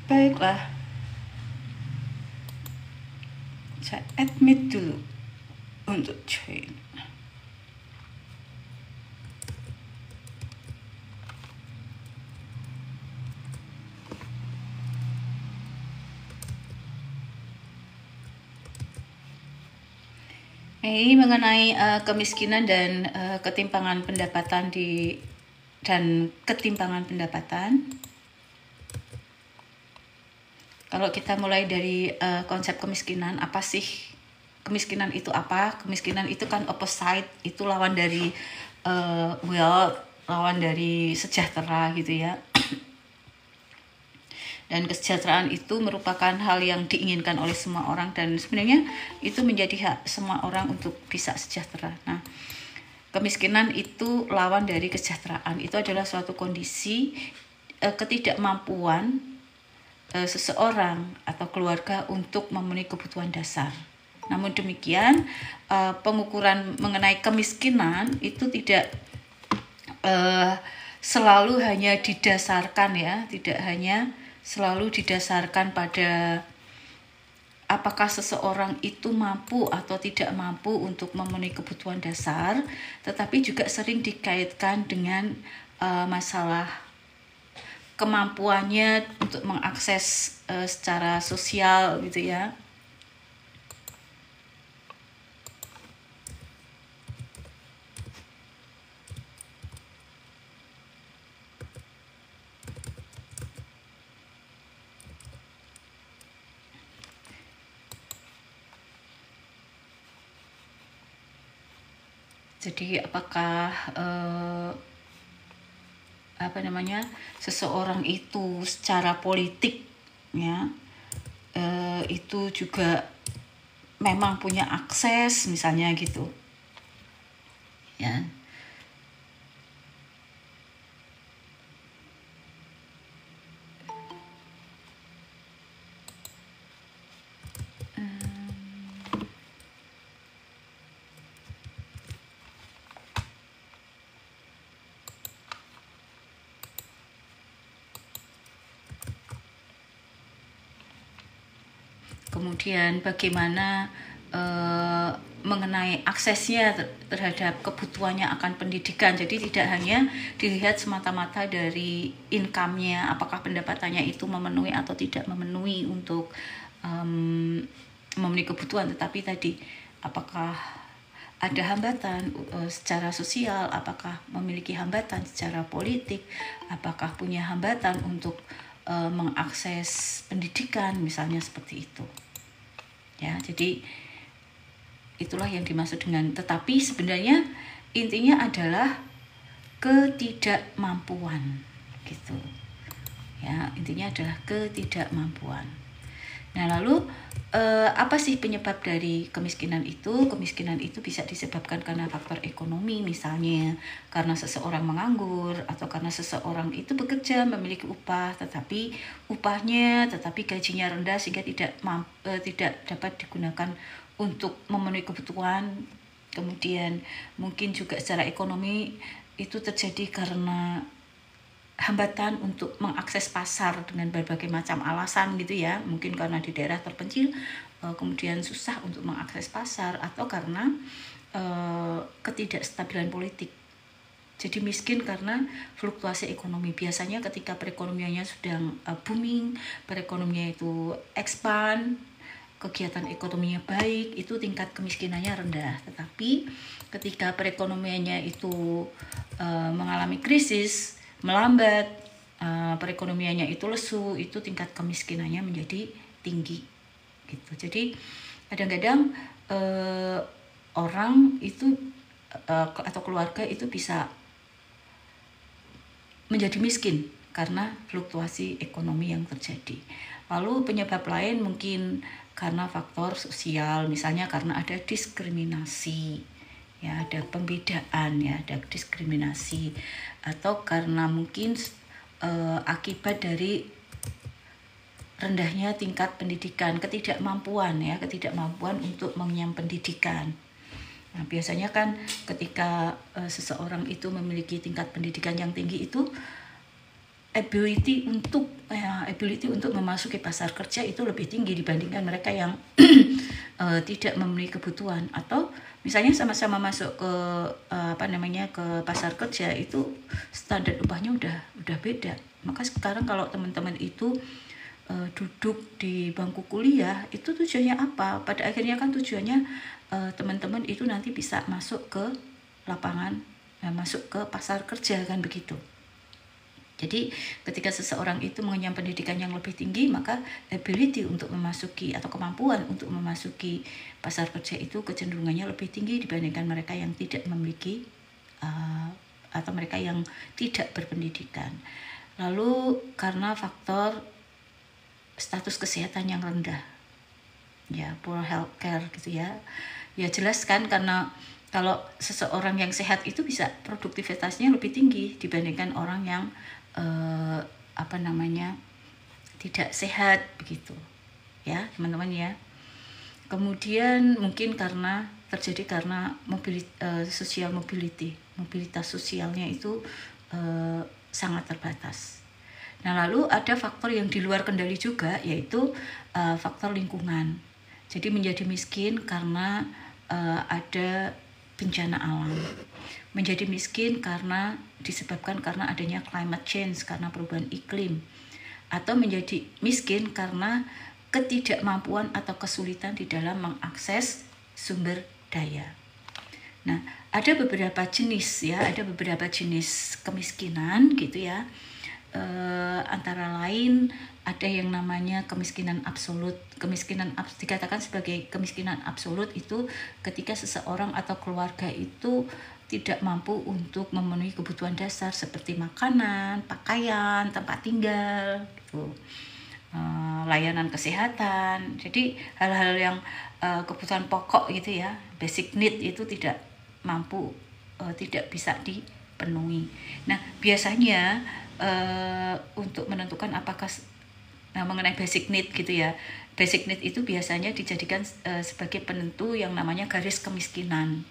Baiklah, saya admit dulu untuk join. Ini mengenai kemiskinan dan ketimpangan pendapatan dan ketimpangan pendapatan. Kalau kita mulai dari konsep kemiskinan, apa sih kemiskinan itu apa? Kemiskinan itu kan opposite, itu lawan dari wealth, lawan dari sejahtera gitu ya. Dan kesejahteraan itu merupakan hal yang diinginkan oleh semua orang, dan sebenarnya itu menjadi hak semua orang untuk bisa sejahtera. Nah, kemiskinan itu lawan dari kesejahteraan. Itu adalah suatu kondisi ketidakmampuan seseorang atau keluarga untuk memenuhi kebutuhan dasar. Namun demikian, pengukuran mengenai kemiskinan itu tidak selalu hanya didasarkan ya, tidak hanya selalu didasarkan pada apakah seseorang itu mampu atau tidak mampu untuk memenuhi kebutuhan dasar, tetapi juga sering dikaitkan dengan masalah kemampuannya untuk mengakses secara sosial gitu ya. Jadi apakah seseorang itu secara politik ya itu juga memang punya akses misalnya gitu ya. Kemudian bagaimana mengenai aksesnya terhadap kebutuhannya akan pendidikan. Jadi tidak hanya dilihat semata-mata dari income-nya, apakah pendapatannya itu memenuhi atau tidak memenuhi untuk memenuhi kebutuhan, tetapi tadi apakah ada hambatan secara sosial, apakah memiliki hambatan secara politik, apakah punya hambatan untuk mengakses pendidikan misalnya seperti itu ya. Jadi itulah yang dimaksud dengan, tetapi sebenarnya intinya adalah ketidakmampuan gitu ya, intinya adalah ketidakmampuan. Nah, lalu apa sih penyebab dari kemiskinan itu? Kemiskinan itu bisa disebabkan karena faktor ekonomi, misalnya karena seseorang menganggur atau karena seseorang itu bekerja memiliki upah tetapi gajinya rendah sehingga tidak dapat digunakan untuk memenuhi kebutuhan. Kemudian mungkin juga secara ekonomi itu terjadi karena hambatan untuk mengakses pasar dengan berbagai macam alasan gitu ya. Mungkin karena di daerah terpencil kemudian susah untuk mengakses pasar, atau karena ketidakstabilan politik. Jadi miskin karena fluktuasi ekonomi. Biasanya ketika perekonomiannya sedang booming, perekonomiannya itu expand, kegiatan ekonominya baik, itu tingkat kemiskinannya rendah. Tetapi ketika perekonomiannya itu mengalami krisis, melambat, perekonomiannya itu lesu, itu tingkat kemiskinannya menjadi tinggi gitu. Jadi kadang-kadang orang itu atau keluarga itu bisa menjadi miskin karena fluktuasi ekonomi yang terjadi. Lalu penyebab lain mungkin karena faktor sosial, misalnya karena ada diskriminasi ya, ada pembedaan ya, ada diskriminasi, atau karena mungkin akibat dari rendahnya tingkat pendidikan, ketidakmampuan untuk mengenyam pendidikan. Nah, biasanya kan ketika seseorang itu memiliki tingkat pendidikan yang tinggi itu ability untuk memasuki pasar kerja itu lebih tinggi dibandingkan mereka yang tidak memenuhi kebutuhan, atau misalnya sama-sama masuk ke ke pasar kerja itu standar upahnya udah beda. Maka sekarang kalau teman-teman itu duduk di bangku kuliah itu tujuannya apa? Pada akhirnya kan tujuannya teman-teman itu nanti bisa masuk ke lapangan, masuk ke pasar kerja kan begitu. Jadi ketika seseorang itu mengenyam pendidikan yang lebih tinggi, maka ability untuk memasuki atau kemampuan untuk memasuki pasar kerja itu kecenderungannya lebih tinggi dibandingkan mereka yang tidak memiliki atau mereka yang tidak berpendidikan. Lalu karena faktor status kesehatan yang rendah, ya poor health care gitu ya. Ya jelas kan, karena kalau seseorang yang sehat itu bisa produktivitasnya lebih tinggi dibandingkan orang yang tidak sehat begitu ya teman-teman ya. Kemudian mungkin terjadi karena social mobilitas sosialnya itu sangat terbatas. Nah, lalu ada faktor yang di luar kendali juga, yaitu faktor lingkungan. Jadi menjadi miskin karena ada bencana alam, menjadi miskin disebabkan karena adanya climate change, karena perubahan iklim, atau menjadi miskin karena ketidakmampuan atau kesulitan di dalam mengakses sumber daya. Nah, ada beberapa jenis kemiskinan gitu ya. Antara lain ada yang namanya kemiskinan absolut. Dikatakan sebagai kemiskinan absolut itu ketika seseorang atau keluarga itu tidak mampu untuk memenuhi kebutuhan dasar seperti makanan, pakaian, tempat tinggal, gitu, layanan kesehatan. Jadi hal-hal yang kebutuhan pokok gitu ya, basic need itu tidak bisa dipenuhi. Nah, biasanya untuk menentukan apakah mengenai basic need gitu ya, basic need itu biasanya dijadikan sebagai penentu yang namanya garis kemiskinan.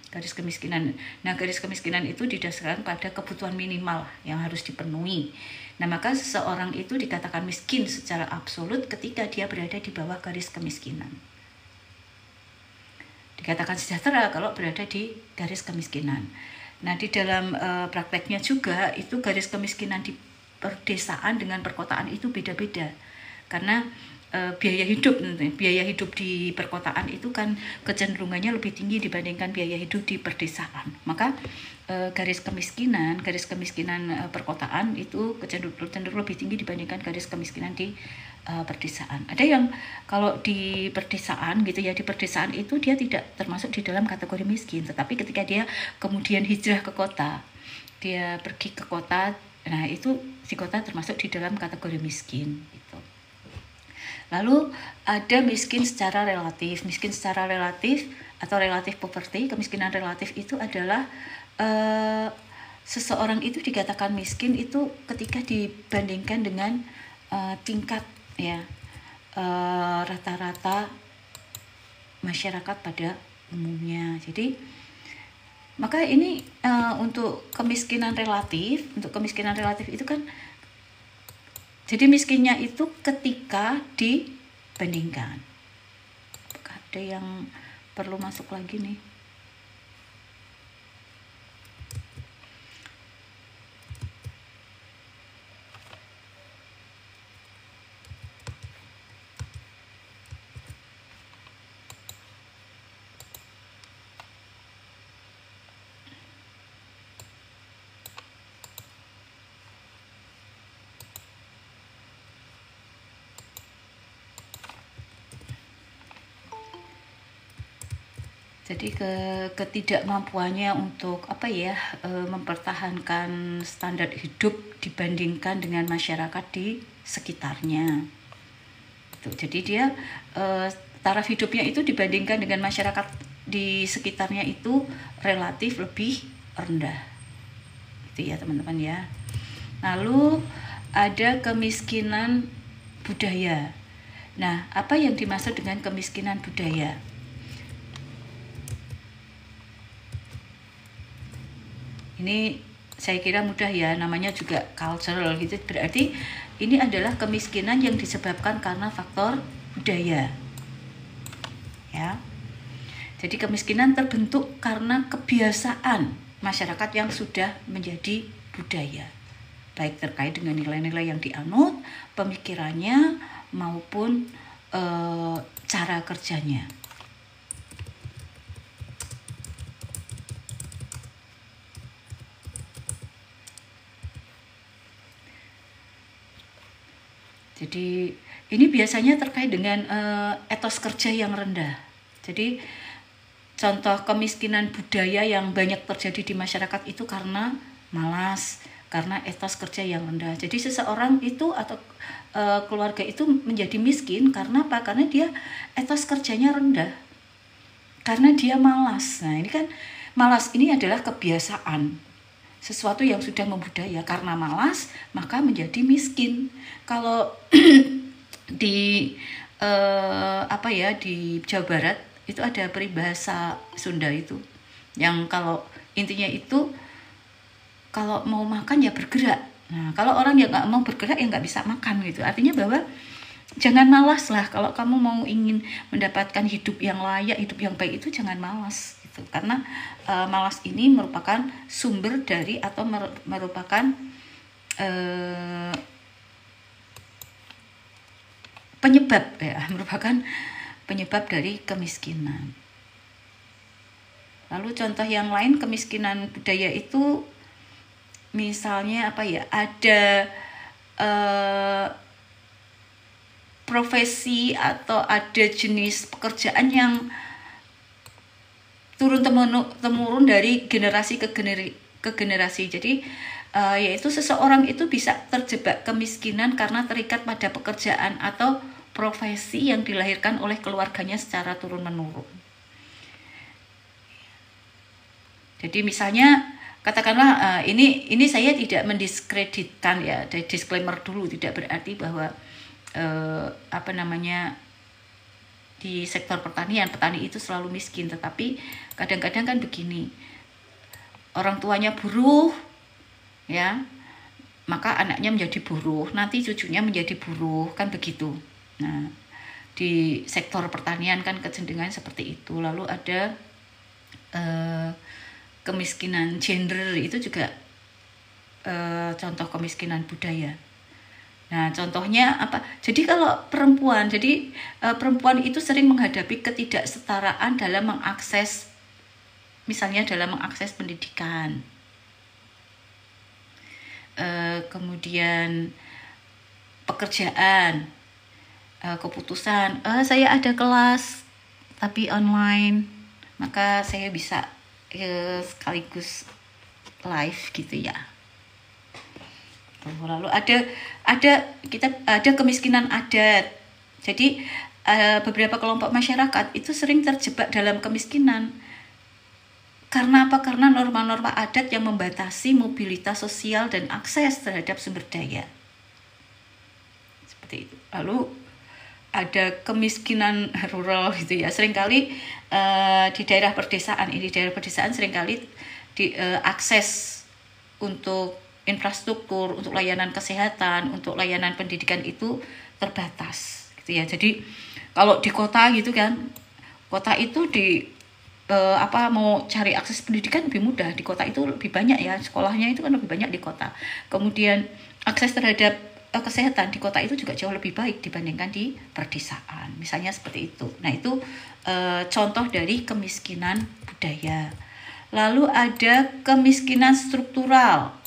Nah, garis kemiskinan itu didasarkan pada kebutuhan minimal yang harus dipenuhi. Nah, maka seseorang itu dikatakan miskin secara absolut ketika dia berada di bawah garis kemiskinan. Dikatakan sejahtera kalau berada di garis kemiskinan. Nah, di dalam prakteknya juga itu garis kemiskinan di perdesaan dengan perkotaan itu beda-beda. Karena biaya hidup di perkotaan itu kan kecenderungannya lebih tinggi dibandingkan biaya hidup di perdesaan. Maka garis kemiskinan perkotaan itu cenderung lebih tinggi dibandingkan garis kemiskinan di perdesaan. Ada yang kalau di perdesaan gitu ya, di perdesaan itu dia tidak termasuk di dalam kategori miskin, tetapi ketika dia kemudian hijrah ke kota, dia pergi ke kota, nah itu di kota termasuk di dalam kategori miskin gitu. Lalu ada miskin secara relatif atau relatif poverty. Kemiskinan relatif itu adalah seseorang itu dikatakan miskin itu ketika dibandingkan dengan tingkat ya rata-rata masyarakat pada umumnya. Jadi maka ini untuk kemiskinan relatif itu kan, jadi miskinnya itu ketika dibandingkan. Apakah ada yang perlu masuk lagi nih? Jadi ketidakmampuannya untuk mempertahankan standar hidup dibandingkan dengan masyarakat di sekitarnya. Jadi dia taraf hidupnya itu dibandingkan dengan masyarakat di sekitarnya itu relatif lebih rendah. Gitu ya teman-teman ya. Lalu ada kemiskinan budaya. Nah, apa yang dimaksud dengan kemiskinan budaya? Ini saya kira mudah ya, namanya juga cultural gitu. Berarti ini adalah kemiskinan yang disebabkan karena faktor budaya. Ya. Jadi kemiskinan terbentuk karena kebiasaan masyarakat yang sudah menjadi budaya. Baik terkait dengan nilai-nilai yang dianut, pemikirannya maupun cara kerjanya. Jadi ini biasanya terkait dengan etos kerja yang rendah. Jadi contoh kemiskinan budaya yang banyak terjadi di masyarakat itu karena malas, karena etos kerja yang rendah. Jadi seseorang itu atau keluarga itu menjadi miskin karena apa? Karena dia etos kerjanya rendah. Karena dia malas. Nah, ini kan malas ini adalah kebiasaan. Sesuatu yang sudah membudaya, karena malas maka menjadi miskin. Kalau di di Jawa Barat itu ada peribahasa Sunda itu yang kalau intinya itu kalau mau makan ya bergerak. Nah, kalau orang yang nggak mau bergerak ya nggak bisa makan gitu. Artinya bahwa jangan malas lah, kalau kamu mau ingin mendapatkan hidup yang layak, hidup yang baik itu jangan malas gitu. Karena malas ini merupakan sumber dari atau merupakan penyebab ya, merupakan penyebab dari kemiskinan. Lalu contoh yang lain kemiskinan budaya itu misalnya apa ya? Ada profesi atau ada jenis pekerjaan yang turun temurun dari generasi ke generasi. Jadi yaitu seseorang itu bisa terjebak kemiskinan karena terikat pada pekerjaan atau profesi yang dilahirkan oleh keluarganya secara turun menurun. Jadi misalnya katakanlah ini saya tidak mendiskreditkan ya, disclaimer dulu, tidak berarti bahwa di sektor pertanian, petani itu selalu miskin, tetapi kadang-kadang kan begini, orang tuanya buruh ya, maka anaknya menjadi buruh, nanti cucunya menjadi buruh, kan begitu. Nah, di sektor pertanian kan kecenderungan seperti itu. Lalu ada kemiskinan gender, itu juga contoh kemiskinan budaya. Nah, contohnya apa? Jadi kalau perempuan, perempuan itu sering menghadapi ketidaksetaraan dalam mengakses, misalnya dalam mengakses pendidikan. Kemudian pekerjaan, keputusan, saya ada kelas tapi online, maka saya bisa sekaligus live gitu ya. Lalu ada kemiskinan adat. Jadi beberapa kelompok masyarakat itu sering terjebak dalam kemiskinan. Karena apa? Karena norma-norma adat yang membatasi mobilitas sosial dan akses terhadap sumber daya. Seperti itu. Lalu ada kemiskinan rural gitu ya. Seringkali di daerah pedesaan seringkali akses untuk infrastruktur, untuk layanan kesehatan, untuk layanan pendidikan itu terbatas gitu ya. Jadi kalau di kota gitu kan, kota itu mau cari akses pendidikan lebih mudah, di kota itu lebih banyak ya, sekolahnya itu kan lebih banyak di kota. Kemudian akses terhadap kesehatan di kota itu juga jauh lebih baik dibandingkan di pedesaan, misalnya seperti itu. Nah, itu contoh dari kemiskinan budaya. Lalu ada kemiskinan struktural.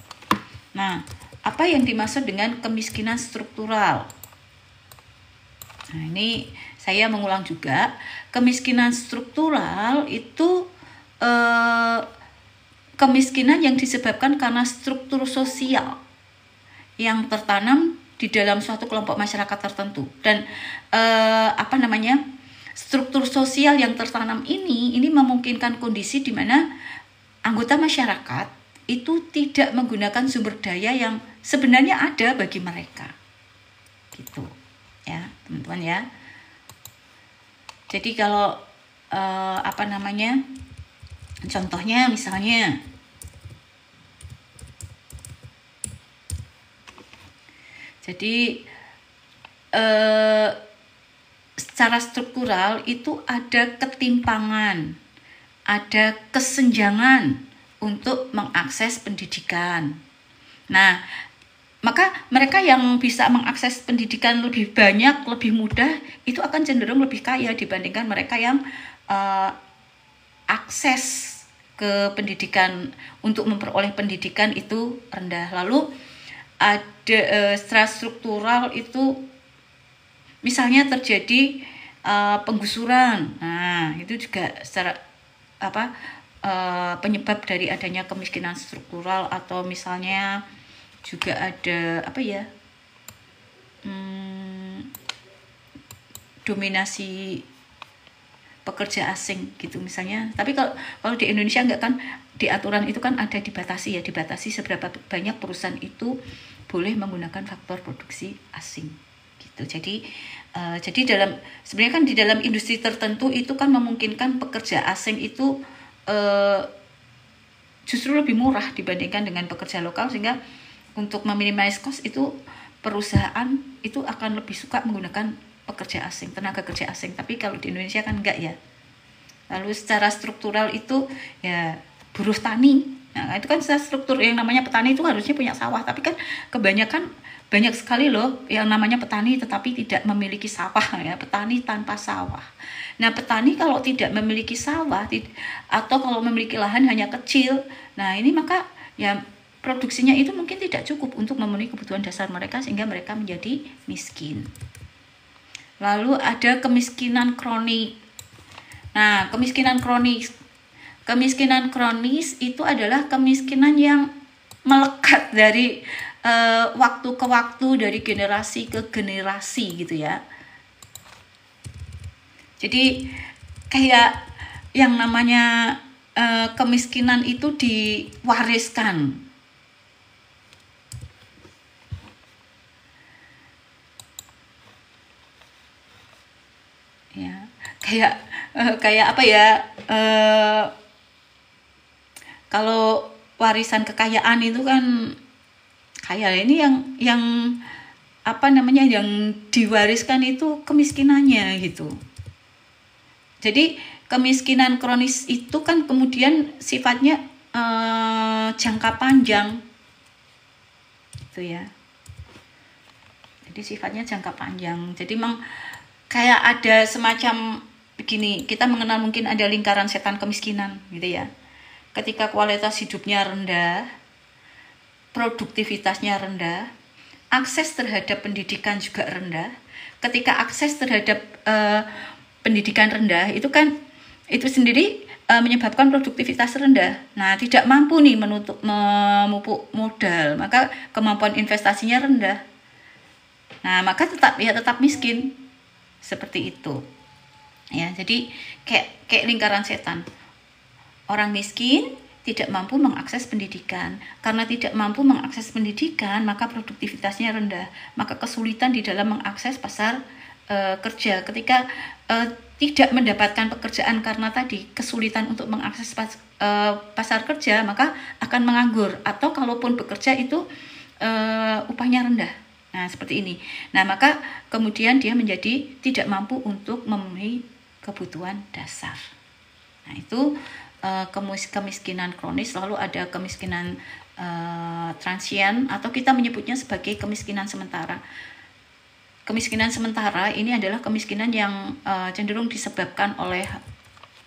Nah, apa yang dimaksud dengan kemiskinan struktural? Nah, ini saya mengulang juga. Kemiskinan struktural itu kemiskinan yang disebabkan karena struktur sosial yang tertanam di dalam suatu kelompok masyarakat tertentu. Dan struktur sosial yang tertanam ini memungkinkan kondisi di mana anggota masyarakat itu tidak menggunakan sumber daya yang sebenarnya ada bagi mereka. Gitu. Ya, teman-teman ya. Jadi kalau contohnya misalnya Jadi secara struktural itu ada ketimpangan, ada kesenjangan untuk mengakses pendidikan. Nah, maka mereka yang bisa mengakses pendidikan lebih banyak, lebih mudah, itu akan cenderung lebih kaya dibandingkan mereka yang akses ke pendidikan untuk memperoleh pendidikan itu rendah. Lalu ada secara struktural itu misalnya terjadi penggusuran. Nah, itu juga secara penyebab dari adanya kemiskinan struktural. Atau misalnya juga ada dominasi pekerja asing gitu misalnya. Tapi kalau di Indonesia enggak kan, di aturan itu kan ada dibatasi seberapa banyak perusahaan itu boleh menggunakan faktor produksi asing gitu. Jadi sebenarnya kan di dalam industri tertentu itu kan memungkinkan pekerja asing itu justru lebih murah dibandingkan dengan pekerja lokal, sehingga untuk meminimais cost itu perusahaan itu akan lebih suka menggunakan pekerja asing, tenaga kerja asing. Tapi kalau di Indonesia kan enggak ya. Lalu secara struktural itu ya buruh tani. Nah, itu kan secara struktur, yang namanya petani itu harusnya punya sawah, tapi kan kebanyakan banyak sekali loh yang namanya petani tetapi tidak memiliki sawah ya, petani tanpa sawah. Nah, petani kalau tidak memiliki sawah atau kalau memiliki lahan hanya kecil, nah ini maka ya produksinya itu mungkin tidak cukup untuk memenuhi kebutuhan dasar mereka, sehingga mereka menjadi miskin. Lalu ada kemiskinan kronik. Nah, kemiskinan kronis itu adalah kemiskinan yang melekat dari waktu ke waktu, dari generasi ke generasi gitu ya. Jadi kayak yang namanya kemiskinan itu diwariskan. Ya, kayak apa ya? Kalau warisan kekayaan itu kan kayak ini yang yang diwariskan itu kemiskinannya gitu. Jadi kemiskinan kronis itu kan kemudian sifatnya jangka panjang gitu ya. Jadi sifatnya jangka panjang. Jadi memang kayak ada semacam begini, kita mengenal mungkin ada lingkaran setan kemiskinan gitu ya. Ketika kualitas hidupnya rendah, produktivitasnya rendah, akses terhadap pendidikan juga rendah. Ketika akses terhadap pendidikan rendah, itu kan itu sendiri menyebabkan produktivitas rendah. Nah, tidak mampu nih memupuk modal, maka kemampuan investasinya rendah. Nah, maka tetap miskin. Seperti itu. Ya, jadi kayak lingkaran setan. Orang miskin tidak mampu mengakses pendidikan. Karena tidak mampu mengakses pendidikan, maka produktivitasnya rendah. Maka kesulitan di dalam mengakses pasar kerja. Ketika tidak mendapatkan pekerjaan karena tadi kesulitan untuk mengakses pasar kerja, maka akan menganggur. Atau kalaupun bekerja itu upahnya rendah. Nah, seperti ini. Nah, maka kemudian dia menjadi tidak mampu untuk memenuhi kebutuhan dasar. Nah, itu kemiskinan kronis. Lalu ada kemiskinan transien, atau kita menyebutnya sebagai kemiskinan sementara. Kemiskinan sementara ini adalah kemiskinan yang cenderung disebabkan oleh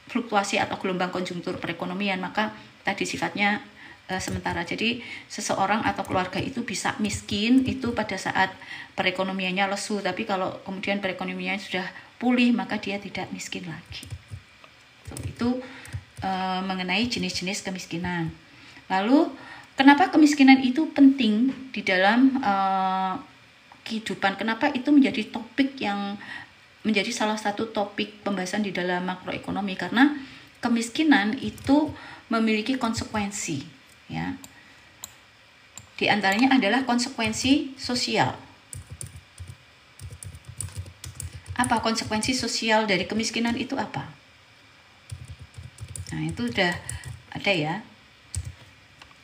fluktuasi atau gelombang konjungtur perekonomian, maka tadi sifatnya sementara. Jadi seseorang atau keluarga itu bisa miskin itu pada saat perekonomiannya lesu, tapi kalau kemudian perekonomiannya sudah pulih, maka dia tidak miskin lagi. Itu mengenai jenis-jenis kemiskinan. Lalu kenapa kemiskinan itu penting di dalam kehidupan? Kenapa itu menjadi topik yang menjadi salah satu topik pembahasan di dalam makroekonomi? Karena kemiskinan itu memiliki konsekuensi. Ya, di antaranya adalah konsekuensi sosial. Apa konsekuensi sosial dari kemiskinan itu apa? Nah, itu udah ada ya.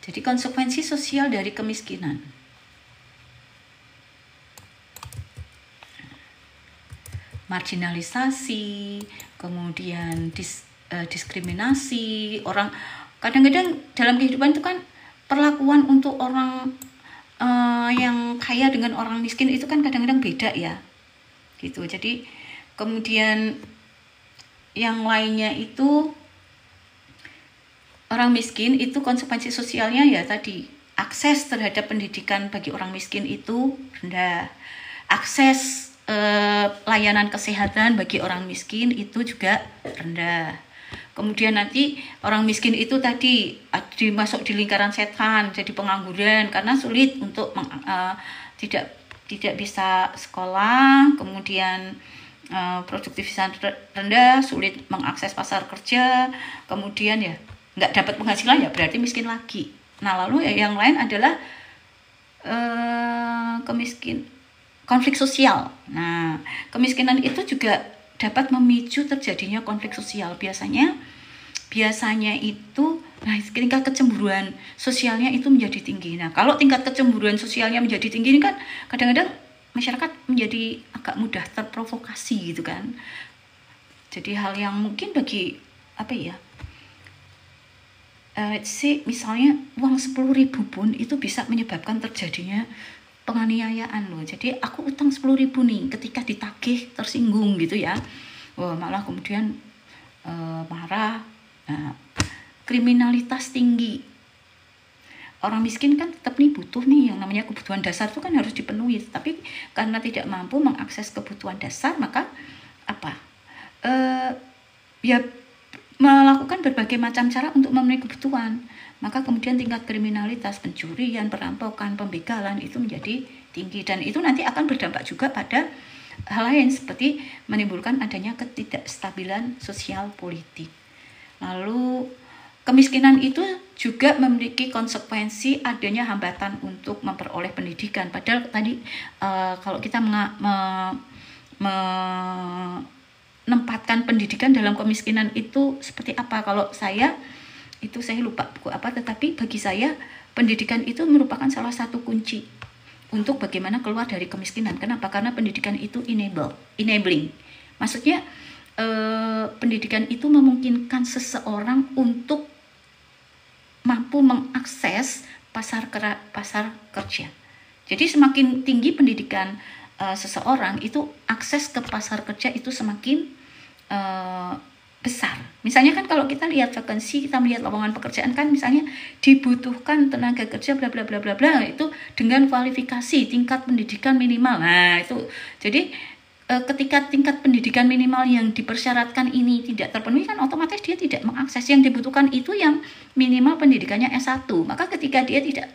Jadi konsekuensi sosial dari kemiskinan. marginalisasi, kemudian diskriminasi orang. Kadang-kadang dalam kehidupan itu kan perlakuan untuk orang yang kaya dengan orang miskin itu kan kadang-kadang beda ya, gitu. Jadi kemudian yang lainnya itu orang miskin itu konsekuensi sosialnya ya tadi, akses terhadap pendidikan bagi orang miskin itu rendah, akses layanan kesehatan bagi orang miskin itu juga rendah. Kemudian nanti orang miskin itu tadi dimasuk di lingkaran setan, jadi pengangguran karena sulit untuk tidak bisa sekolah, kemudian produktivitas rendah, sulit mengakses pasar kerja, kemudian ya nggak dapat penghasilan, ya berarti miskin lagi. Nah lalu yang lain adalah konflik sosial. Nah kemiskinan itu juga dapat memicu terjadinya konflik sosial. Biasanya itu tingkat kecemburuan sosialnya itu menjadi tinggi. Nah kalau tingkat kecemburuan sosialnya menjadi tinggi ini kan kadang-kadang masyarakat menjadi agak mudah terprovokasi gitu kan. Jadi hal yang mungkin bagi misalnya uang 10.000 pun itu bisa menyebabkan terjadinya penganiayaan loh. Jadi aku utang 10.000 nih, ketika ditagih tersinggung gitu ya, wah malah kemudian marah. Nah, kriminalitas tinggi. Orang miskin kan tetap nih butuh nih yang namanya kebutuhan dasar itu kan harus dipenuhi, tapi karena tidak mampu mengakses kebutuhan dasar maka ya melakukan berbagai macam cara untuk memenuhi kebutuhan. Maka kemudian tingkat kriminalitas, pencurian, perampokan, pembegalan itu menjadi tinggi, dan itu nanti akan berdampak juga pada hal lain seperti menimbulkan adanya ketidakstabilan sosial politik. Lalu kemiskinan itu juga memiliki konsekuensi adanya hambatan untuk memperoleh pendidikan. Padahal tadi kalau kita menempatkan pendidikan dalam kemiskinan itu seperti apa, kalau saya lupa buku apa, tetapi bagi saya pendidikan itu merupakan salah satu kunci untuk bagaimana keluar dari kemiskinan. Kenapa? Karena pendidikan itu enabling. Maksudnya pendidikan itu memungkinkan seseorang untuk mampu mengakses pasar kerja. Jadi semakin tinggi pendidikan seseorang itu, akses ke pasar kerja itu semakin besar. Misalnya kan kalau kita lihat vakansi, kita melihat lowongan pekerjaan kan misalnya dibutuhkan tenaga kerja bla bla bla bla bla, itu dengan kualifikasi tingkat pendidikan minimal. Nah itu jadi ketika tingkat pendidikan minimal yang dipersyaratkan ini tidak terpenuhi kan otomatis dia tidak mengakses yang dibutuhkan itu yang minimal pendidikannya S1. Maka ketika dia tidak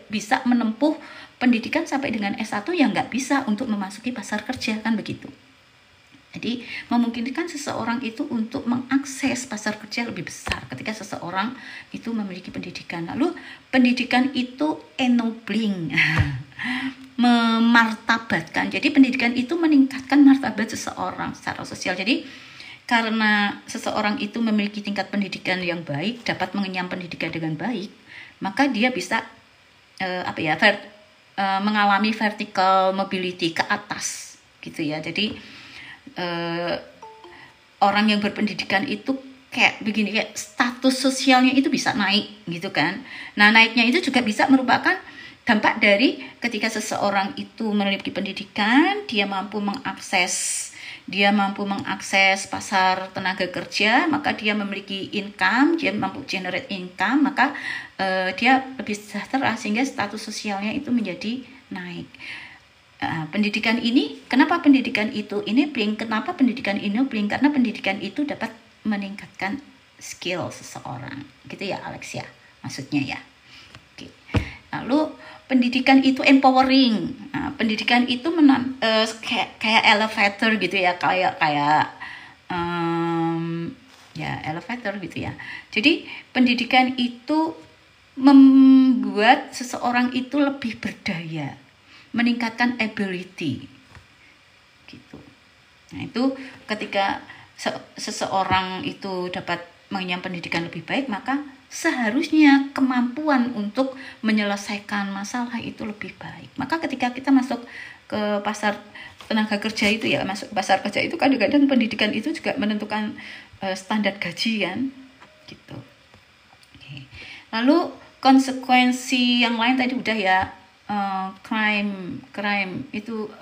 bisa menempuh pendidikan sampai dengan S1 ya nggak bisa untuk memasuki pasar kerja kan begitu. Jadi memungkinkan seseorang itu untuk mengakses pasar kerja lebih besar ketika seseorang itu memiliki pendidikan. Lalu pendidikan itu ennobling, memartabatkan. Jadi pendidikan itu meningkatkan martabat seseorang secara sosial. Jadi karena seseorang itu memiliki tingkat pendidikan yang baik, dapat mengenyam pendidikan dengan baik, maka dia bisa mengalami vertical mobility ke atas gitu ya. Jadi orang yang berpendidikan itu kayak begini, kayak status sosialnya itu bisa naik gitu kan. Nah naiknya itu juga bisa merupakan dampak dari ketika seseorang itu memiliki pendidikan, dia mampu mengakses pasar tenaga kerja, maka dia memiliki income, dia mampu generate income, maka dia lebih sejahtera sehingga status sosialnya itu menjadi naik. Pendidikan ini, kenapa pendidikan itu enabling? Kenapa pendidikan enabling? Karena pendidikan itu dapat meningkatkan skill seseorang, gitu ya Alexia, maksudnya ya. Oke. Lalu pendidikan itu empowering. Pendidikan itu kayak elevator gitu ya, kayak elevator gitu ya. Jadi pendidikan itu membuat seseorang itu lebih berdaya, meningkatkan ability gitu. Nah itu ketika seseorang itu dapat mengenyam pendidikan lebih baik, maka seharusnya kemampuan untuk menyelesaikan masalah itu lebih baik. Maka ketika kita masuk ke pasar tenaga kerja itu ya, masuk ke pasar kerja itu kadang-kadang pendidikan itu juga menentukan standar gaji kan, gitu. Oke. Lalu konsekuensi yang lain tadi udah ya, crime itu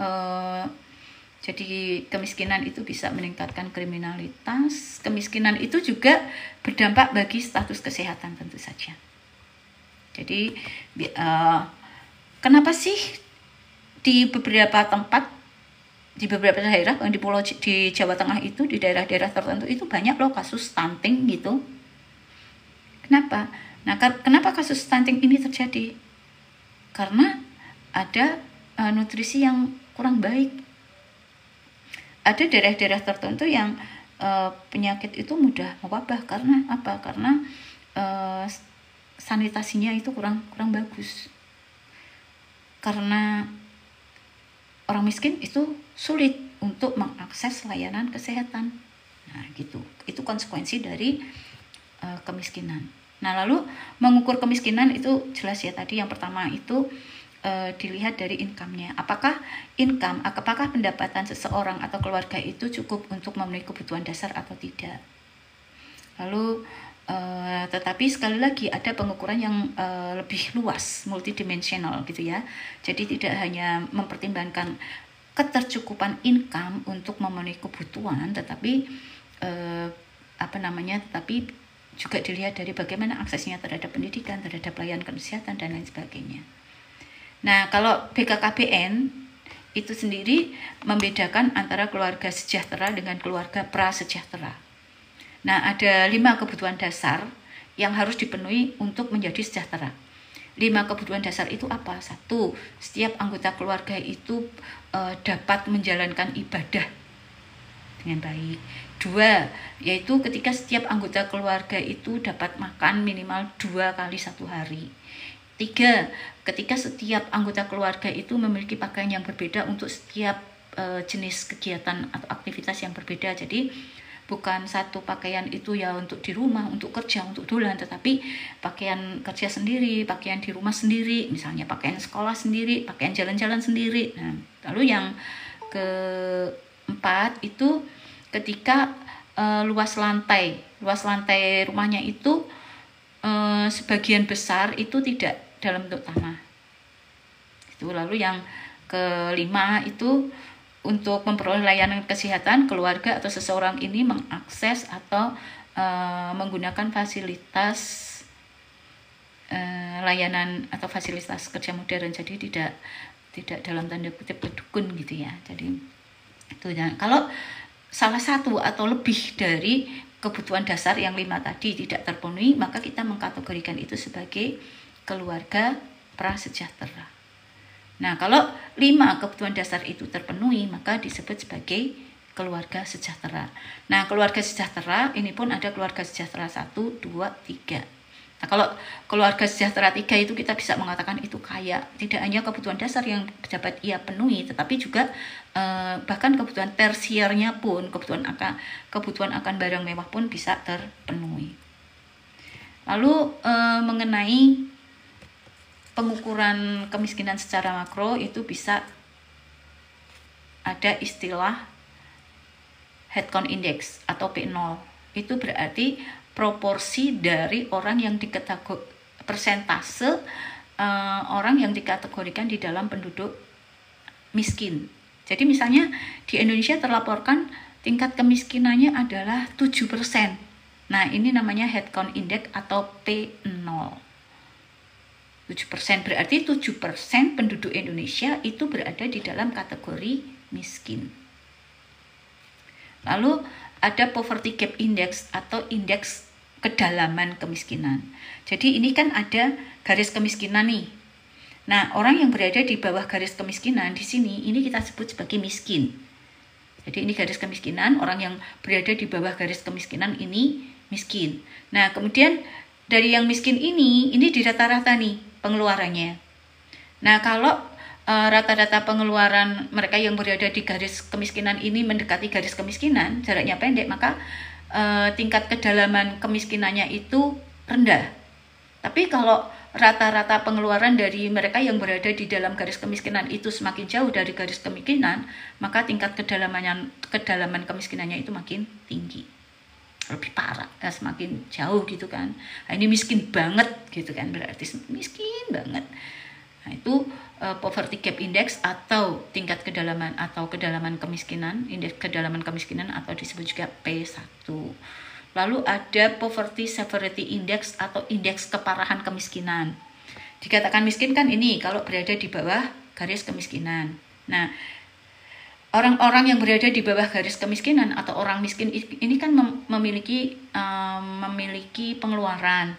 jadi kemiskinan itu bisa meningkatkan kriminalitas. Kemiskinan itu juga berdampak bagi status kesehatan tentu saja. Jadi kenapa sih di beberapa tempat, di beberapa daerah di pulau di Jawa Tengah itu, di daerah-daerah tertentu itu banyak loh kasus stunting gitu. Kenapa? Nah, kenapa kasus stunting ini terjadi? Karena ada nutrisi yang kurang baik. Ada daerah-daerah tertentu yang penyakit itu mudah mewabah karena apa? Karena sanitasinya itu kurang bagus. Karena orang miskin itu sulit untuk mengakses layanan kesehatan. Nah, gitu. Itu konsekuensi dari kemiskinan. Nah, lalu mengukur kemiskinan itu jelas ya tadi yang pertama itu dilihat dari income-nya. Apakah pendapatan seseorang atau keluarga itu cukup untuk memenuhi kebutuhan dasar atau tidak. Lalu tetapi sekali lagi ada pengukuran yang lebih luas, multidimensional gitu ya. Jadi tidak hanya mempertimbangkan ketercukupan income untuk memenuhi kebutuhan, tetapi tetapi juga dilihat dari bagaimana aksesnya terhadap pendidikan, terhadap layanan kesehatan dan lain sebagainya. Nah, kalau BKKBN itu sendiri membedakan antara keluarga sejahtera dengan keluarga prasejahtera. Nah, ada 5 kebutuhan dasar yang harus dipenuhi untuk menjadi sejahtera. 5 kebutuhan dasar itu apa? 1, setiap anggota keluarga itu dapat menjalankan ibadah dengan baik. 2, yaitu ketika setiap anggota keluarga itu dapat makan minimal 2 kali 1 hari. 3, ketika setiap anggota keluarga itu memiliki pakaian yang berbeda untuk setiap jenis kegiatan atau aktivitas yang berbeda. Jadi bukan satu pakaian itu ya untuk di rumah, untuk kerja, untuk dolan, tetapi pakaian kerja sendiri, pakaian di rumah sendiri, misalnya pakaian sekolah sendiri, pakaian jalan-jalan sendiri. Nah, lalu yang keempat itu ketika luas lantai rumahnya itu sebagian besar itu tidak dalam bentuk tanah. Itu lalu yang kelima itu untuk memperoleh layanan kesehatan, keluarga atau seseorang ini mengakses atau menggunakan fasilitas layanan atau fasilitas kerja modern. Jadi tidak dalam tanda kutip kedukun gitu ya. Jadi itu ya. Kalau salah satu atau lebih dari kebutuhan dasar yang 5 tadi tidak terpenuhi, maka kita mengkategorikan itu sebagai keluarga prasejahtera. Nah, kalau 5 kebutuhan dasar itu terpenuhi, maka disebut sebagai keluarga sejahtera. Nah, keluarga sejahtera ini pun ada keluarga sejahtera 1, 2, 3. Nah, kalau keluarga sejahtera 3 itu kita bisa mengatakan itu kaya. Tidak hanya kebutuhan dasar yang dapat ia penuhi, tetapi juga bahkan kebutuhan tersiernya pun, kebutuhan akan barang mewah pun bisa terpenuhi. Lalu mengenai pengukuran kemiskinan secara makro itu bisa ada istilah head count index atau P0. Itu berarti proporsi dari orang yang persentase orang yang dikategorikan di dalam penduduk miskin. Jadi misalnya di Indonesia terlaporkan tingkat kemiskinannya adalah 7%. Nah, ini namanya head count index atau P0. 7% berarti 7% penduduk Indonesia itu berada di dalam kategori miskin. Lalu ada poverty gap index atau indeks kedalaman kemiskinan. Jadi ini kan ada garis kemiskinan nih. Nah, orang yang berada di bawah garis kemiskinan di sini ini kita sebut sebagai miskin. Jadi ini garis kemiskinan, orang yang berada di bawah garis kemiskinan ini miskin. Nah, kemudian dari yang miskin ini di rata-rata nih pengeluarannya. Nah, kalau rata-rata pengeluaran mereka yang berada di garis kemiskinan ini mendekati garis kemiskinan, jaraknya pendek, maka tingkat kedalaman kemiskinannya itu rendah. Tapi kalau rata-rata pengeluaran dari mereka yang berada di dalam garis kemiskinan itu semakin jauh dari garis kemiskinan, maka tingkat kedalaman kemiskinannya itu makin tinggi, lebih parah, semakin jauh gitu kan. Nah, ini miskin banget gitu kan, berarti miskin banget. Nah, itu poverty gap index atau tingkat kedalaman atau kedalaman kemiskinan, indeks kedalaman kemiskinan atau disebut juga P1. Lalu ada poverty severity index atau indeks keparahan kemiskinan. Dikatakan miskin kan ini kalau berada di bawah garis kemiskinan. Nah, orang-orang yang berada di bawah garis kemiskinan atau orang miskin ini kan memiliki pengeluaran.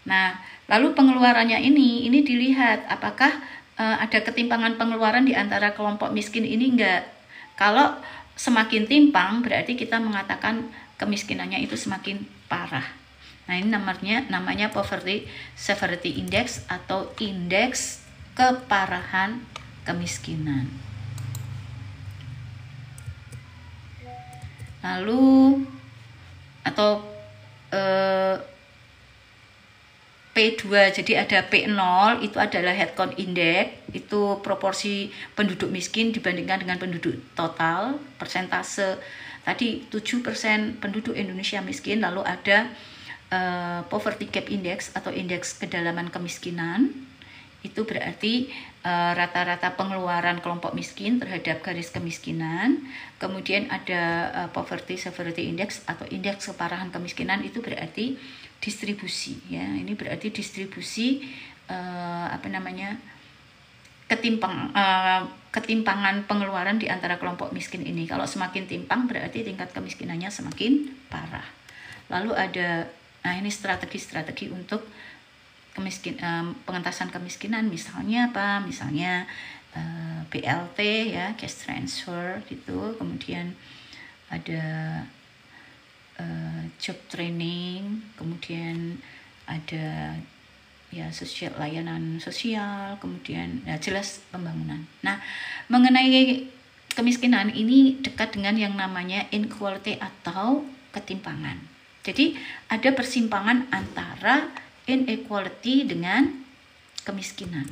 Nah, lalu pengeluarannya ini dilihat apakah ada ketimpangan pengeluaran di antara kelompok miskin ini enggak. Kalau semakin timpang berarti kita mengatakan kemiskinannya itu semakin parah. Nah, ini namanya poverty severity index atau indeks keparahan kemiskinan. Lalu atau P2, jadi ada P0 itu adalah head count index, itu proporsi penduduk miskin dibandingkan dengan penduduk total, persentase tadi 7% penduduk Indonesia miskin. Lalu ada poverty gap index atau indeks kedalaman kemiskinan, itu berarti rata-rata pengeluaran kelompok miskin terhadap garis kemiskinan. Kemudian ada poverty severity index atau indeks keparahan kemiskinan, itu berarti distribusi ya. Ini berarti distribusi ketimpangan pengeluaran di antara kelompok miskin ini. Kalau semakin timpang berarti tingkat kemiskinannya semakin parah. Lalu ada ini strategi-strategi untuk pengentasan kemiskinan, misalnya apa? Misalnya BLT ya, cash transfer gitu. Kemudian ada job training, kemudian ada ya layanan sosial, kemudian ya jelas pembangunan. Nah, mengenai kemiskinan ini dekat dengan yang namanya inequality atau ketimpangan. Jadi ada persimpangan antara inequality dengan kemiskinan.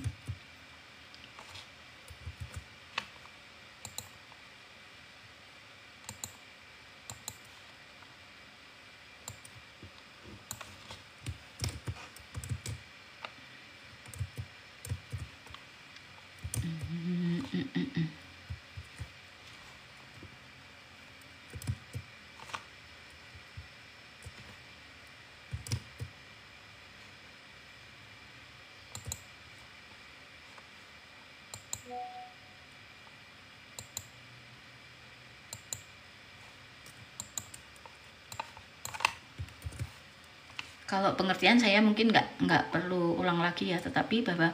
Kalau pengertian saya mungkin nggak perlu ulang lagi ya, tetapi bahwa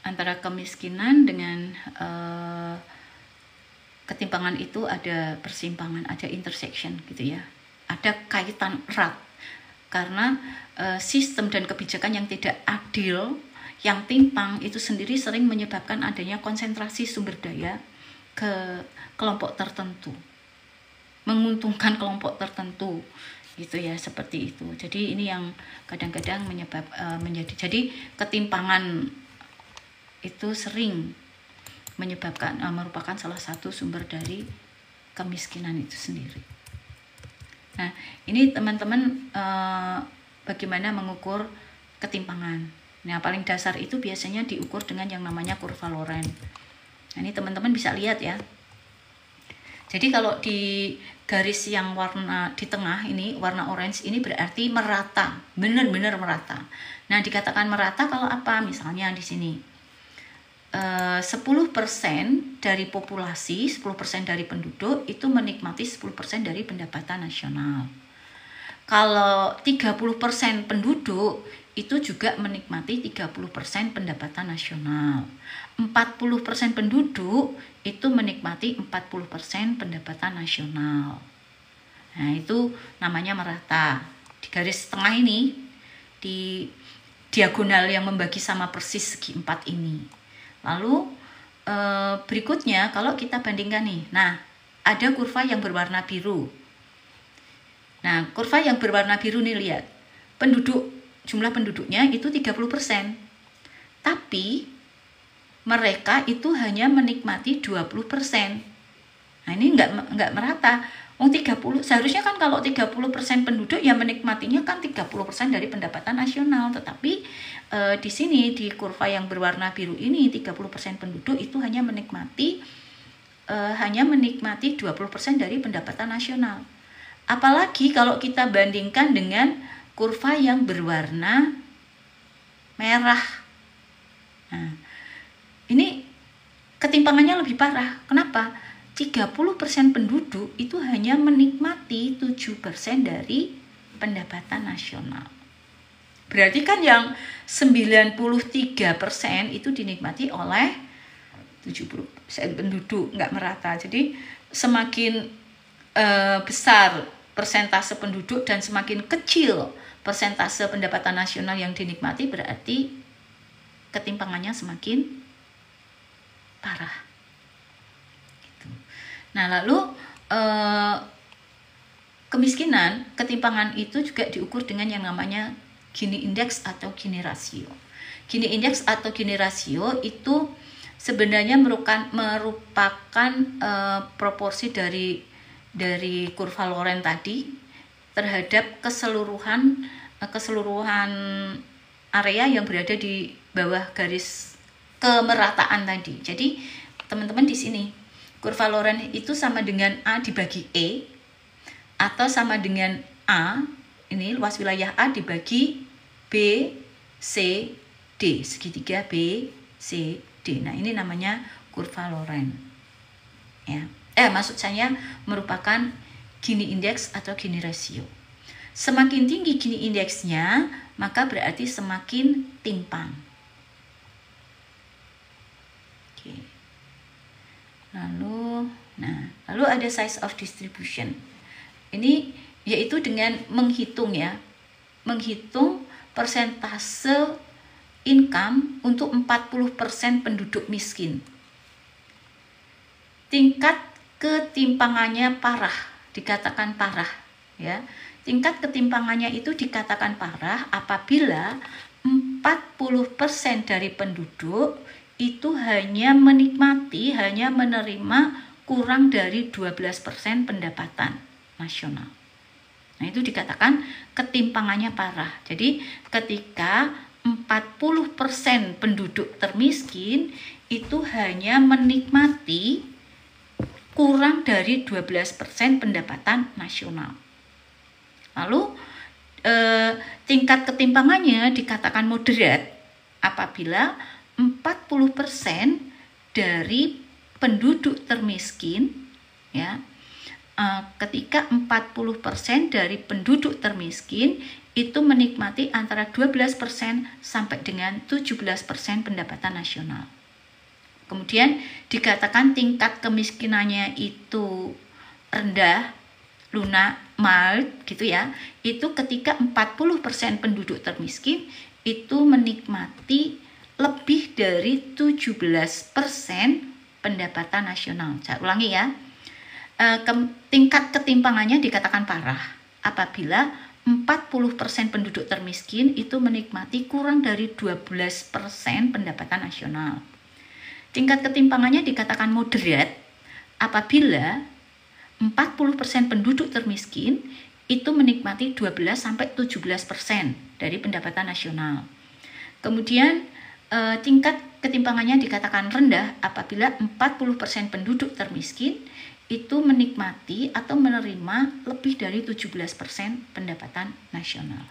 antara kemiskinan dengan ketimpangan itu ada persimpangan, ada intersection gitu ya, ada kaitan erat karena sistem dan kebijakan yang tidak adil, yang timpang itu sendiri sering menyebabkan adanya konsentrasi sumber daya ke kelompok tertentu, menguntungkan kelompok tertentu gitu ya, seperti itu. Jadi ini yang kadang-kadang menjadi jadi ketimpangan itu sering merupakan salah satu sumber dari kemiskinan itu sendiri. Nah, ini teman-teman bagaimana mengukur ketimpangan. Nah, paling dasar itu biasanya diukur dengan yang namanya kurva Lorenz. Nah, ini teman-teman bisa lihat ya. Jadi kalau di garis yang warna di tengah ini, warna orange ini berarti merata, benar-benar merata. Nah, dikatakan merata kalau apa? Misalnya di sini 10% dari populasi, 10% dari penduduk itu menikmati 10% dari pendapatan nasional. Kalau 30% penduduk itu juga menikmati 30% pendapatan nasional. 40% penduduk itu menikmati 40% pendapatan nasional. Nah, itu namanya merata. Di garis tengah ini, di diagonal yang membagi sama persis segi 4 ini. Lalu berikutnya kalau kita bandingkan nih, nah ada kurva yang berwarna biru. Nah, kurva yang berwarna biru nih lihat, jumlah penduduknya itu 30%. tapi mereka itu hanya menikmati 20%. Nah, ini nggak merata. 30 seharusnya kan kalau 30% penduduk yang menikmatinya kan 30% dari pendapatan nasional, tetapi di sini di kurva yang berwarna biru ini 30% penduduk itu hanya menikmati 20% dari pendapatan nasional. Apalagi kalau kita bandingkan dengan kurva yang berwarna merah. Nah, ini ketimpangannya lebih parah. Kenapa? 30% penduduk itu hanya menikmati 7% dari pendapatan nasional. Berarti kan yang 93% itu dinikmati oleh 70% penduduk, nggak merata. Jadi semakin besar persentase penduduk dan semakin kecil persentase pendapatan nasional yang dinikmati, berarti ketimpangannya semakin parah. Nah, lalu ketimpangan itu juga diukur dengan yang namanya Gini Index atau Gini Rasio. Gini Index atau Gini Rasio itu sebenarnya merupakan proporsi dari kurva Lorenz tadi terhadap keseluruhan area yang berada di bawah garis kemerataan tadi. Jadi teman-teman di sini kurva Lorenz itu sama dengan A dibagi E, atau sama dengan A, ini luas wilayah A dibagi B, C, D, segitiga B, C, D. Nah, ini namanya kurva Lorenz. Ya. Maksud saya merupakan Gini Index atau Gini Rasio. Semakin tinggi Gini Indeksnya, maka berarti semakin timpang. Oke. Lalu ada size of distribution. Ini yaitu dengan menghitung persentase income untuk 40% penduduk miskin. Tingkat ketimpangannya parah, dikatakan parah, ya. Tingkat ketimpangannya itu dikatakan parah apabila 40% dari penduduk itu hanya menerima kurang dari 12% pendapatan nasional. Nah, itu dikatakan ketimpangannya parah. Jadi ketika 40% penduduk termiskin itu hanya menikmati kurang dari 12% pendapatan nasional. Lalu tingkat ketimpangannya dikatakan moderat apabila 40% dari penduduk termiskin, ya, ketika 40% dari penduduk termiskin itu menikmati antara 12% sampai dengan 17% pendapatan nasional. Kemudian dikatakan tingkat kemiskinannya itu rendah, mild gitu ya, itu ketika 40% penduduk termiskin itu menikmati lebih dari 17% pendapatan nasional. Saya ulangi ya. Tingkat ketimpangannya dikatakan parah apabila 40% penduduk termiskin itu menikmati kurang dari 12% pendapatan nasional. Tingkat ketimpangannya dikatakan moderat apabila 40% penduduk termiskin itu menikmati 12-17% dari pendapatan nasional. Kemudian tingkat ketimpangannya dikatakan rendah apabila 40% penduduk termiskin itu menikmati atau menerima lebih dari 17% pendapatan nasional.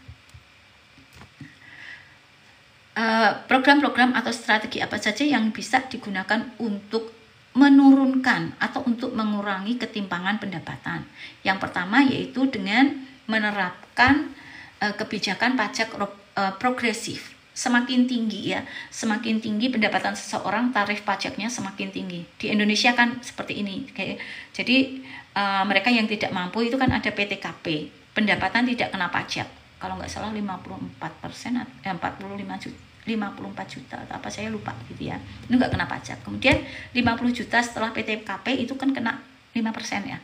Program-program atau strategi apa saja yang bisa digunakan untuk menurunkan atau untuk mengurangi ketimpangan pendapatan? Yang pertama yaitu dengan menerapkan kebijakan pajak progresif. Semakin tinggi ya, semakin tinggi pendapatan seseorang, tarif pajaknya semakin tinggi. Di Indonesia kan seperti ini. Jadi mereka yang tidak mampu itu kan ada PTKP, pendapatan tidak kena pajak. Kalau nggak salah 54%, 54 juta atau apa saya lupa gitu ya. Itu nggak kena pajak. Kemudian 50 juta setelah PTKP itu kan kena 5% ya.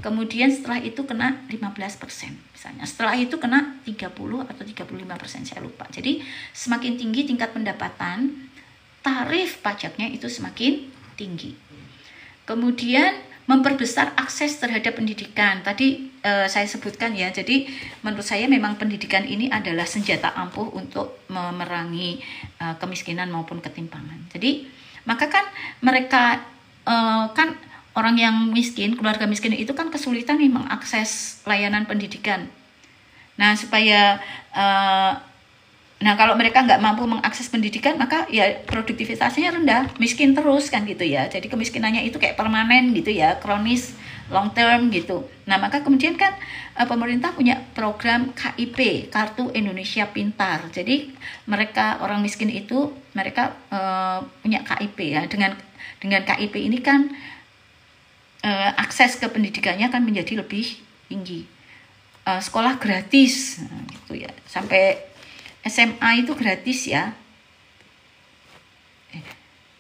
kemudian setelah itu kena 15% misalnya, setelah itu kena 30 atau 35%, saya lupa. Jadi semakin tinggi tingkat pendapatan, tarif pajaknya itu semakin tinggi. Kemudian memperbesar akses terhadap pendidikan. Tadi saya sebutkan ya, jadi menurut saya memang pendidikan ini adalah senjata ampuh untuk memerangi kemiskinan maupun ketimpangan. Jadi maka kan mereka kan orang yang miskin, keluarga miskin itu kan kesulitan nih mengakses layanan pendidikan. Nah supaya kalau mereka nggak mampu mengakses pendidikan, maka ya produktivitasnya rendah, miskin terus kan gitu ya. Jadi kemiskinannya itu kayak permanen gitu ya, kronis, long term gitu. Nah maka kemudian kan pemerintah punya program KIP, Kartu Indonesia Pintar. Jadi mereka orang miskin itu mereka punya KIP ya. Dengan KIP ini kan akses ke pendidikannya kan menjadi lebih tinggi. Sekolah gratis, nah, gitu ya, sampai SMA itu gratis ya.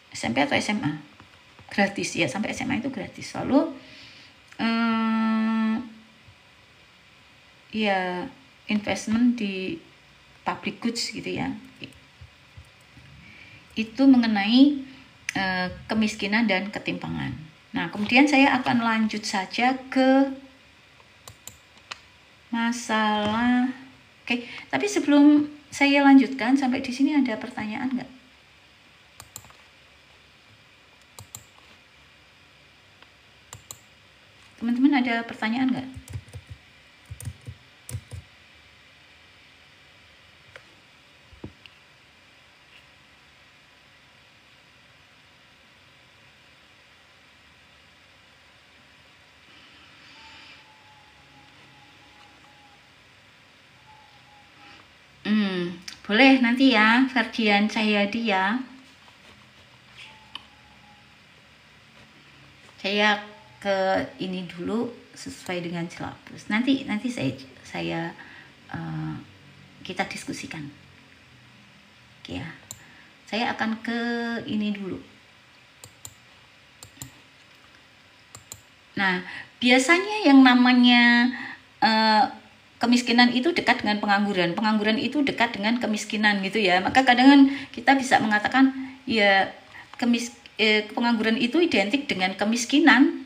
SMP atau SMA? Gratis ya, sampai SMA itu gratis. Lalu ya investment di public goods gitu ya. Itu mengenai kemiskinan dan ketimpangan. Nah, kemudian saya akan lanjut saja ke masalah. Oke, tapi sebelum saya lanjutkan sampai di sini ada pertanyaan nggak? Teman-teman ada pertanyaan nggak? Boleh nanti ya, Ferdian Cahyadi ya. Saya ke ini dulu sesuai dengan silabus. Nanti saya kita diskusikan. Oke ya. Saya akan ke ini dulu. Nah, biasanya yang namanya kemiskinan itu dekat dengan pengangguran. Pengangguran itu dekat dengan kemiskinan gitu ya. Maka kadang kita bisa mengatakan ya pengangguran itu identik dengan kemiskinan.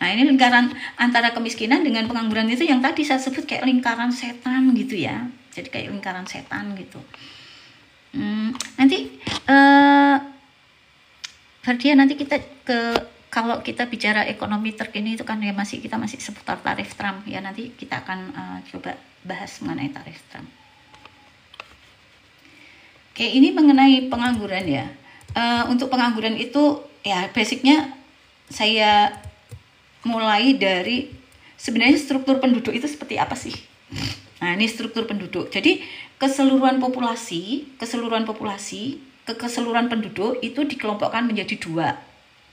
Nah, ini lingkaran antara kemiskinan dengan pengangguran itu yang tadi saya sebut kayak lingkaran setan gitu ya. Jadi kayak lingkaran setan gitu. Nanti Ferdia, nanti kita kalau kita bicara ekonomi terkini itu kan ya kita masih seputar tarif Trump ya, nanti kita akan coba bahas mengenai tarif Trump. Oke, ini mengenai pengangguran ya. Untuk pengangguran itu ya basicnya saya mulai dari sebenarnya struktur penduduk itu seperti apa sih? Nah, ini struktur penduduk. Jadi keseluruhan penduduk itu dikelompokkan menjadi dua.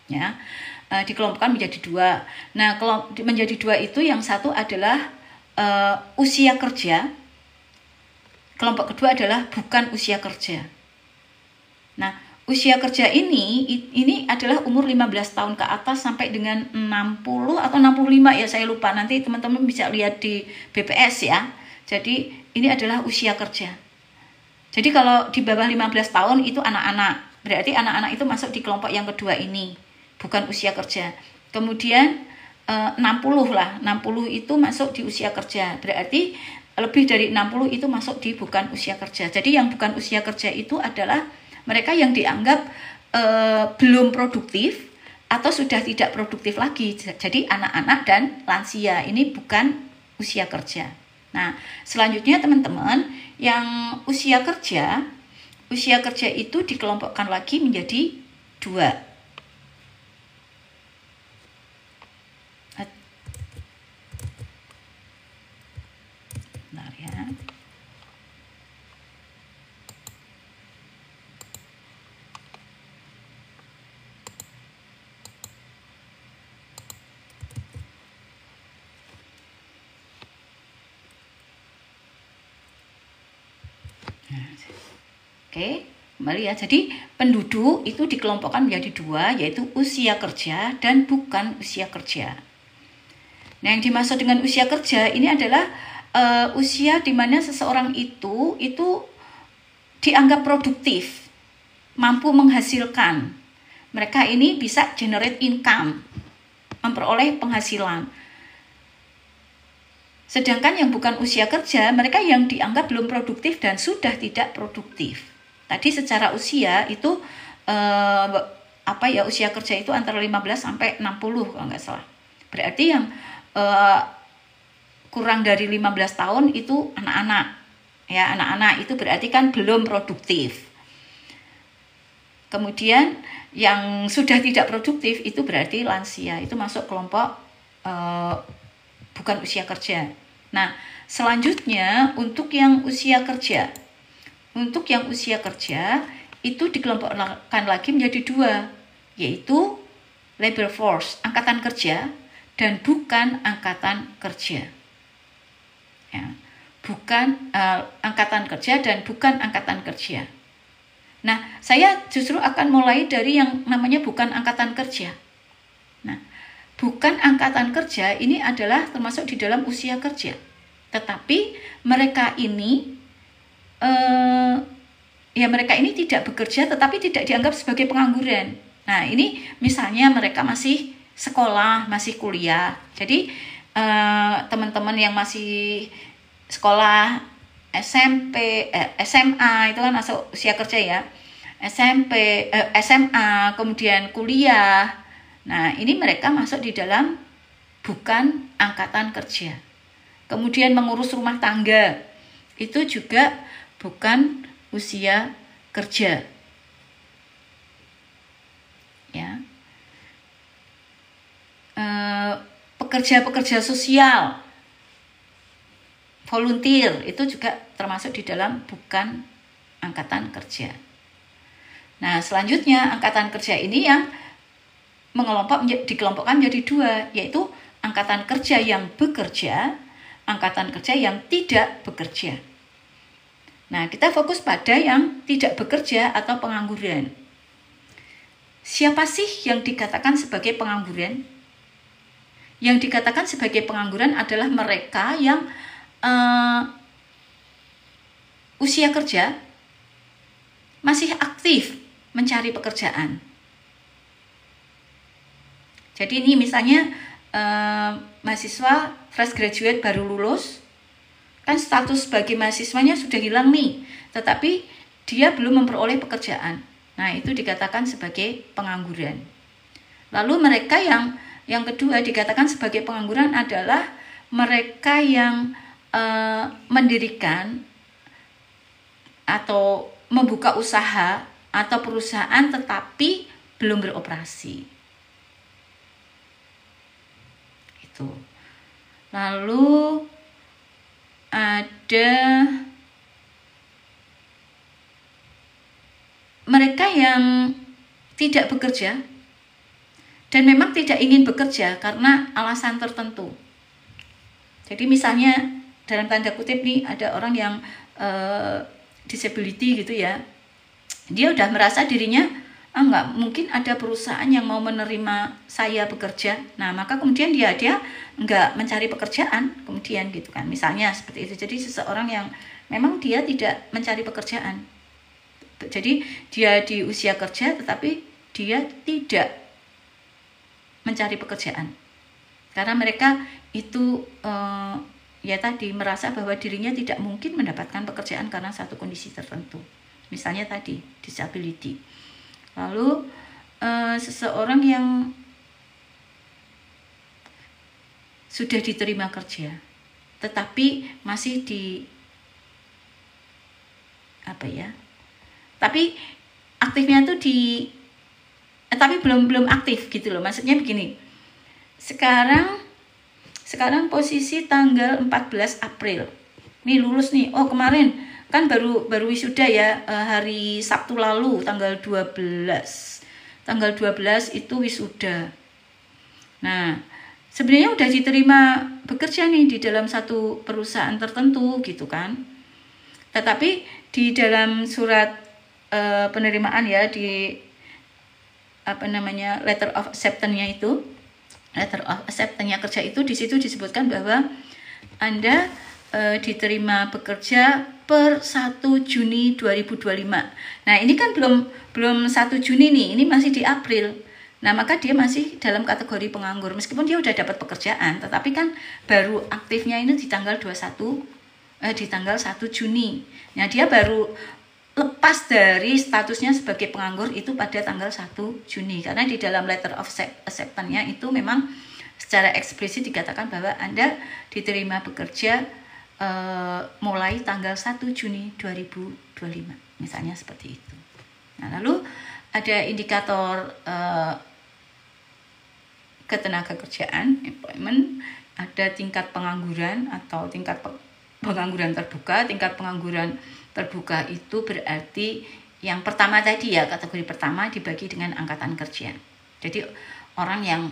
Ya, dikelompokkan menjadi dua. Nah, kalau menjadi dua itu yang satu adalah usia kerja, kelompok kedua adalah bukan usia kerja. Nah, usia kerja ini adalah umur 15 tahun ke atas sampai dengan 60 atau 65 ya, saya lupa. Nanti teman-teman bisa lihat di BPS ya. Jadi ini adalah usia kerja. Jadi kalau di bawah 15 tahun itu anak-anak. Berarti anak-anak itu masuk di kelompok yang kedua ini. Bukan usia kerja. Kemudian 60 itu masuk di usia kerja. Berarti lebih dari 60 itu masuk di bukan usia kerja. Jadi yang bukan usia kerja itu adalah mereka yang dianggap belum produktif atau sudah tidak produktif lagi. Jadi anak-anak dan lansia ini bukan usia kerja. Nah, selanjutnya teman-teman yang usia kerja itu dikelompokkan lagi menjadi dua. Bentar ya. Oke. Kembali ya, jadi penduduk itu dikelompokkan menjadi dua, yaitu usia kerja dan bukan usia kerja. Nah, yang dimaksud dengan usia kerja ini adalah usia di mana seseorang itu dianggap produktif, mampu menghasilkan. Mereka ini bisa generate income, memperoleh penghasilan. Sedangkan yang bukan usia kerja, mereka yang dianggap belum produktif dan sudah tidak produktif. Tadi secara usia itu usia kerja itu antara 15 sampai 60 kalau nggak salah. Berarti yang kurang dari 15 tahun itu anak-anak. Ya, anak-anak itu berarti kan belum produktif. Kemudian yang sudah tidak produktif itu berarti lansia, itu masuk kelompok bukan usia kerja. Nah, selanjutnya untuk yang usia kerja. Untuk yang usia kerja itu dikelompokkan lagi menjadi dua, yaitu labor force, angkatan kerja, dan bukan angkatan kerja. Ya, bukan angkatan kerja dan bukan angkatan kerja. Nah, saya justru akan mulai dari yang namanya bukan angkatan kerja. Nah, bukan angkatan kerja ini adalah termasuk di dalam usia kerja. Tetapi mereka ini mereka ini tidak bekerja tetapi tidak dianggap sebagai pengangguran. Nah, ini misalnya mereka masih sekolah, masih kuliah. Jadi teman-teman yang masih sekolah SMP, SMA itu kan masuk usia kerja ya. SMP, SMA, kemudian kuliah. Nah, ini mereka masuk di dalam bukan angkatan kerja. Kemudian mengurus rumah tangga, itu juga bukan usia kerja. Ya. Pekerja-pekerja sosial, volunteer, itu juga termasuk di dalam bukan angkatan kerja. Nah, selanjutnya angkatan kerja ini yang dikelompokkan menjadi dua, yaitu angkatan kerja yang bekerja, angkatan kerja yang tidak bekerja. Nah, kita fokus pada yang tidak bekerja atau pengangguran. Siapa sih yang dikatakan sebagai pengangguran? Yang dikatakan sebagai pengangguran adalah mereka yang usia kerja masih aktif mencari pekerjaan. Jadi ini misalnya mahasiswa fresh graduate baru lulus, kan status sebagai mahasiswanya sudah hilang nih, tetapi dia belum memperoleh pekerjaan. Nah, itu dikatakan sebagai pengangguran. Lalu mereka yang kedua dikatakan sebagai pengangguran adalah mereka yang mendirikan atau membuka usaha atau perusahaan tetapi belum beroperasi. Itu. Lalu ada mereka yang tidak bekerja dan memang tidak ingin bekerja karena alasan tertentu. Jadi misalnya dalam tanda kutip nih ada orang yang disability gitu ya, dia udah merasa dirinya enggak mungkin ada perusahaan yang mau menerima saya bekerja. Nah, maka kemudian dia enggak mencari pekerjaan kemudian gitu kan. Misalnya seperti itu. Jadi seseorang yang memang dia tidak mencari pekerjaan. Jadi dia di usia kerja tetapi dia tidak mencari pekerjaan. Karena mereka itu tadi merasa bahwa dirinya tidak mungkin mendapatkan pekerjaan karena satu kondisi tertentu. Misalnya tadi disability. Lalu seseorang yang sudah diterima kerja tetapi masih tapi aktifnya tuh tapi belum aktif gitu loh. Maksudnya begini, sekarang posisi tanggal 14 April nih lulus nih, oh kemarin kan baru wisuda ya, hari Sabtu lalu tanggal 12 itu wisuda. Nah, sebenarnya udah diterima bekerja nih di dalam satu perusahaan tertentu gitu kan. Tetapi di dalam surat penerimaan ya di apa namanya letter of acceptance-nya itu, letter of acceptance-nya kerja itu di situ disebutkan bahwa Anda diterima bekerja per 1 Juni 2025. Nah, ini kan belum 1 Juni nih, ini masih di April. Nah, maka dia masih dalam kategori penganggur meskipun dia udah dapat pekerjaan, tetapi kan baru aktifnya ini di tanggal 21 di tanggal 1 Juni. Nah, dia baru lepas dari statusnya sebagai penganggur itu pada tanggal 1 Juni karena di dalam letter of acceptance-nya itu memang secara eksplisit dikatakan bahwa Anda diterima bekerja mulai tanggal 1 Juni 2025 misalnya seperti itu. Nah, lalu ada indikator ketenaga kerjaan employment, ada tingkat pengangguran atau tingkat pengangguran terbuka. Tingkat pengangguran terbuka itu berarti yang pertama tadi ya, kategori pertama dibagi dengan angkatan kerja. Jadi orang yang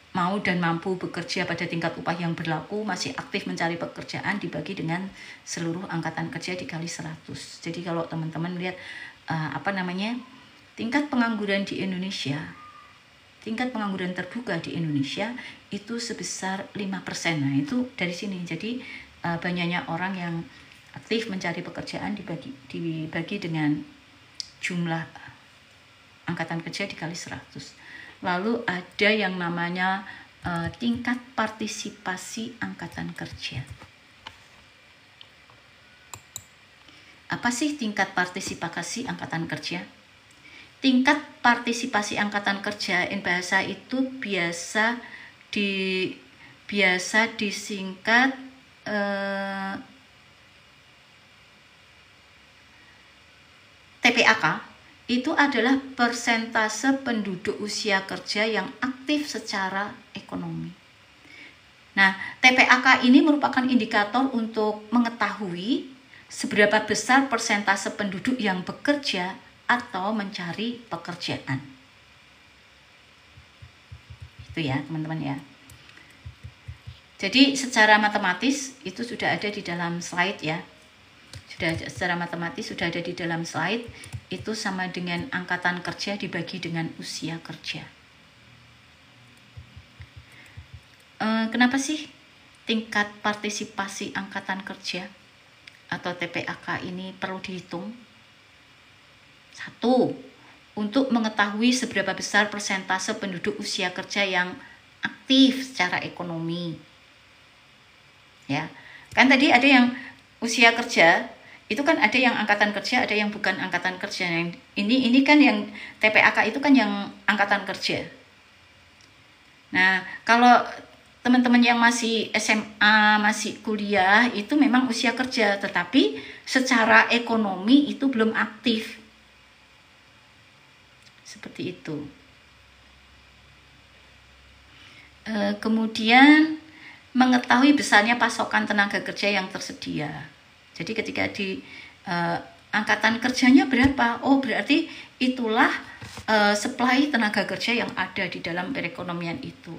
mau dan mampu bekerja pada tingkat upah yang berlaku, masih aktif mencari pekerjaan, dibagi dengan seluruh angkatan kerja dikali 100. Jadi kalau teman-teman lihat tingkat pengangguran di Indonesia, tingkat pengangguran terbuka di Indonesia itu sebesar 5%. Nah, itu dari sini. Jadi banyaknya orang yang aktif mencari pekerjaan dibagi dengan jumlah angkatan kerja dikali 100. Lalu ada yang namanya tingkat partisipasi angkatan kerja. Apa sih tingkat partisipasi angkatan kerja? Tingkat partisipasi angkatan kerja in bahasa itu biasa disingkat TPAK. Itu adalah persentase penduduk usia kerja yang aktif secara ekonomi. Nah, TPAK ini merupakan indikator untuk mengetahui seberapa besar persentase penduduk yang bekerja atau mencari pekerjaan. Itu ya, teman-teman ya. Jadi secara matematis itu sudah ada di dalam slide ya. Secara matematis sudah ada di dalam slide, itu sama dengan angkatan kerja dibagi dengan usia kerja. Kenapa sih tingkat partisipasi angkatan kerja atau TPAK ini perlu dihitung? 1. Untuk mengetahui seberapa besar persentase penduduk usia kerja yang aktif secara ekonomi. Ya, kan tadi ada yang usia kerja, itu kan ada yang angkatan kerja, ada yang bukan angkatan kerja. Yang ini kan yang TPAK itu kan yang angkatan kerja. Nah, kalau teman-teman yang masih SMA, masih kuliah, itu memang usia kerja, tetapi secara ekonomi itu belum aktif. Seperti itu. Kemudian mengetahui besarnya pasokan tenaga kerja yang tersedia. Jadi ketika di angkatan kerjanya berapa? Oh, berarti itulah supply tenaga kerja yang ada di dalam perekonomian itu.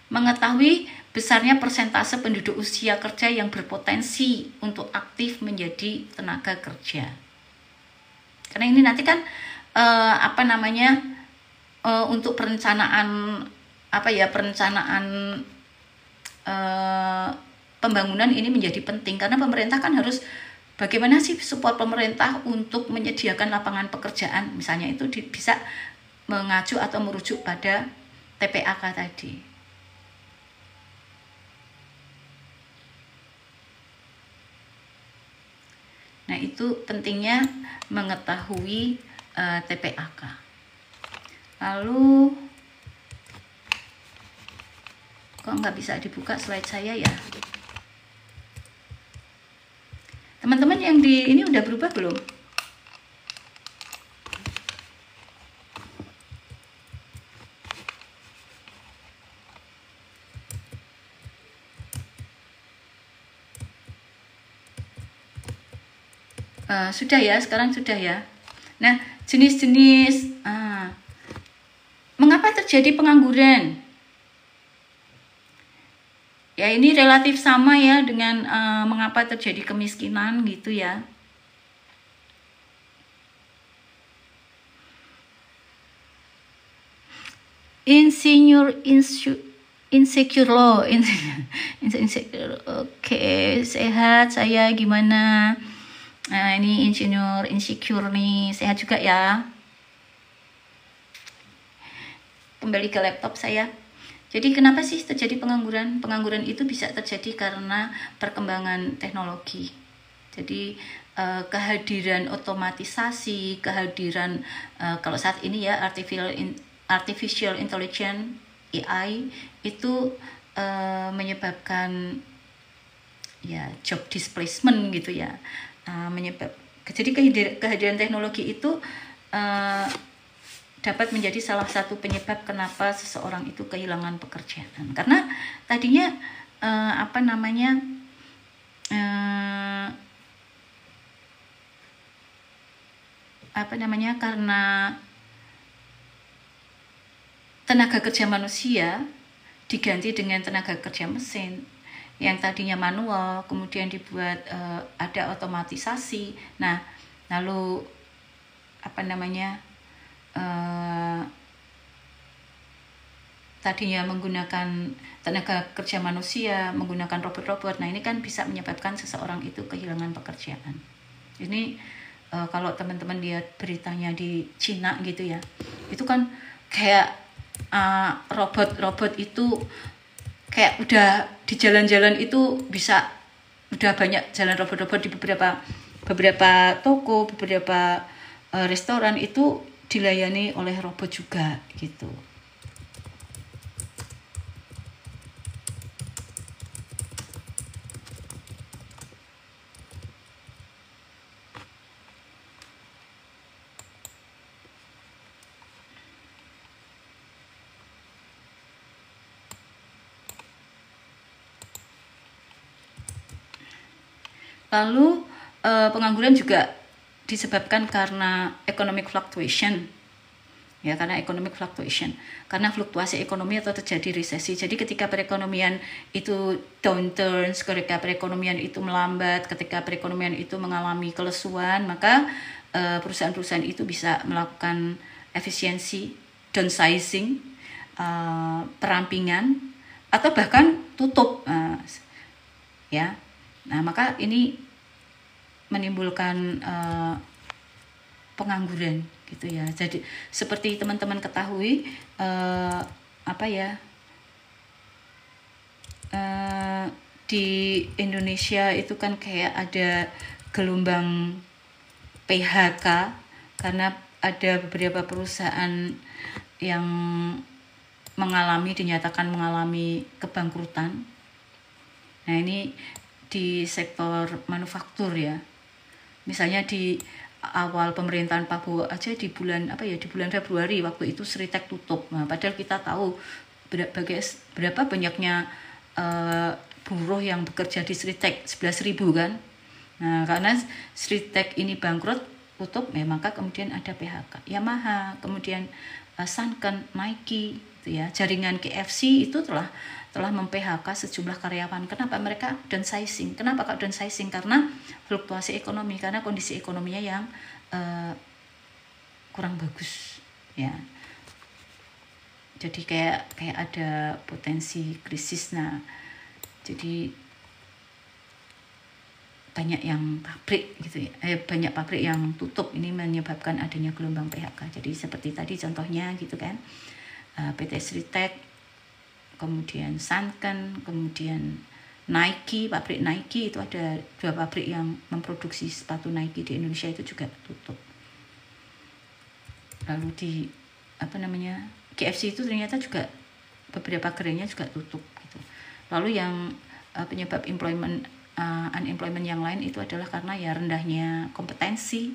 Mengetahui besarnya persentase penduduk usia kerja yang berpotensi untuk aktif menjadi tenaga kerja. Karena ini nanti kan untuk perencanaan pembangunan ini menjadi penting karena pemerintah kan harus bagaimana sih support pemerintah untuk menyediakan lapangan pekerjaan, misalnya itu bisa mengacu atau merujuk pada TPAK tadi. Nah, itu pentingnya mengetahui TPAK. Lalu kok nggak bisa dibuka slide saya ya? Teman-teman yang di ini udah berubah belum? Sudah ya, sekarang sudah ya. Nah, jenis-jenis mengapa terjadi pengangguran? Ya, ini relatif sama ya dengan mengapa terjadi kemiskinan gitu ya. insecure loh, insecure. Oke, sehat saya, gimana? Nah, ini insecure nih, sehat juga ya. Kembali ke laptop saya. Jadi kenapa sih terjadi pengangguran? Pengangguran itu bisa terjadi karena perkembangan teknologi. Jadi kehadiran otomatisasi, kehadiran kalau saat ini ya artificial intelligence AI itu menyebabkan ya job displacement gitu ya. Jadi kehadiran teknologi itu dapat menjadi salah satu penyebab kenapa seseorang itu kehilangan pekerjaan. Karena tadinya karena tenaga kerja manusia diganti dengan tenaga kerja mesin yang tadinya manual, kemudian dibuat ada otomatisasi. Nah, lalu tadinya menggunakan tenaga kerja manusia, menggunakan robot-robot. Nah, ini kan bisa menyebabkan seseorang itu kehilangan pekerjaan. Ini kalau teman-teman lihat beritanya di Cina gitu ya, itu kan kayak robot-robot itu kayak udah di jalan-jalan itu bisa udah banyak jalan robot-robot di beberapa toko, beberapa restoran itu dilayani oleh robot juga gitu. Lalu pengangguran juga disebabkan karena economic fluctuation. Ya, karena economic fluctuation. Karena fluktuasi ekonomi atau terjadi resesi. Jadi ketika perekonomian itu downturn, ketika perekonomian itu melambat, ketika perekonomian itu mengalami kelesuan, maka perusahaan-perusahaan itu bisa melakukan efisiensi, downsizing, perampingan, atau bahkan tutup. Ya. Nah, maka ini menimbulkan pengangguran gitu ya. Jadi seperti teman-teman ketahui di Indonesia itu kan kayak ada gelombang PHK karena ada beberapa perusahaan yang dinyatakan mengalami kebangkrutan. Nah, ini di sektor manufaktur ya. Misalnya di awal pemerintahan Pak Bowo aja di bulan Februari waktu itu Sritek tutup. Nah, padahal kita tahu berapa banyaknya buruh yang bekerja di Sritek, 11.000 kan. Nah, karena Sritek ini bangkrut tutup, maka kemudian ada PHK. Yamaha, kemudian Sanken, Nike gitu ya. Jaringan KFC itu telah mem-PHK sejumlah karyawan. Kenapa mereka downsizing? Kenapa kok downsizing? Karena fluktuasi ekonomi, karena kondisi ekonominya yang kurang bagus ya. Jadi kayak ada potensi krisis. Nah, jadi banyak yang pabrik gitu ya. Banyak pabrik yang tutup, ini menyebabkan adanya gelombang PHK. Jadi seperti tadi contohnya gitu kan. PT Sritek, kemudian Sanken, kemudian Nike, pabrik Nike itu ada 2 pabrik yang memproduksi sepatu Nike di Indonesia itu juga tutup. Lalu di KFC itu ternyata juga beberapa gerainya juga tutup gitu. Lalu yang penyebab unemployment yang lain itu adalah karena ya rendahnya kompetensi.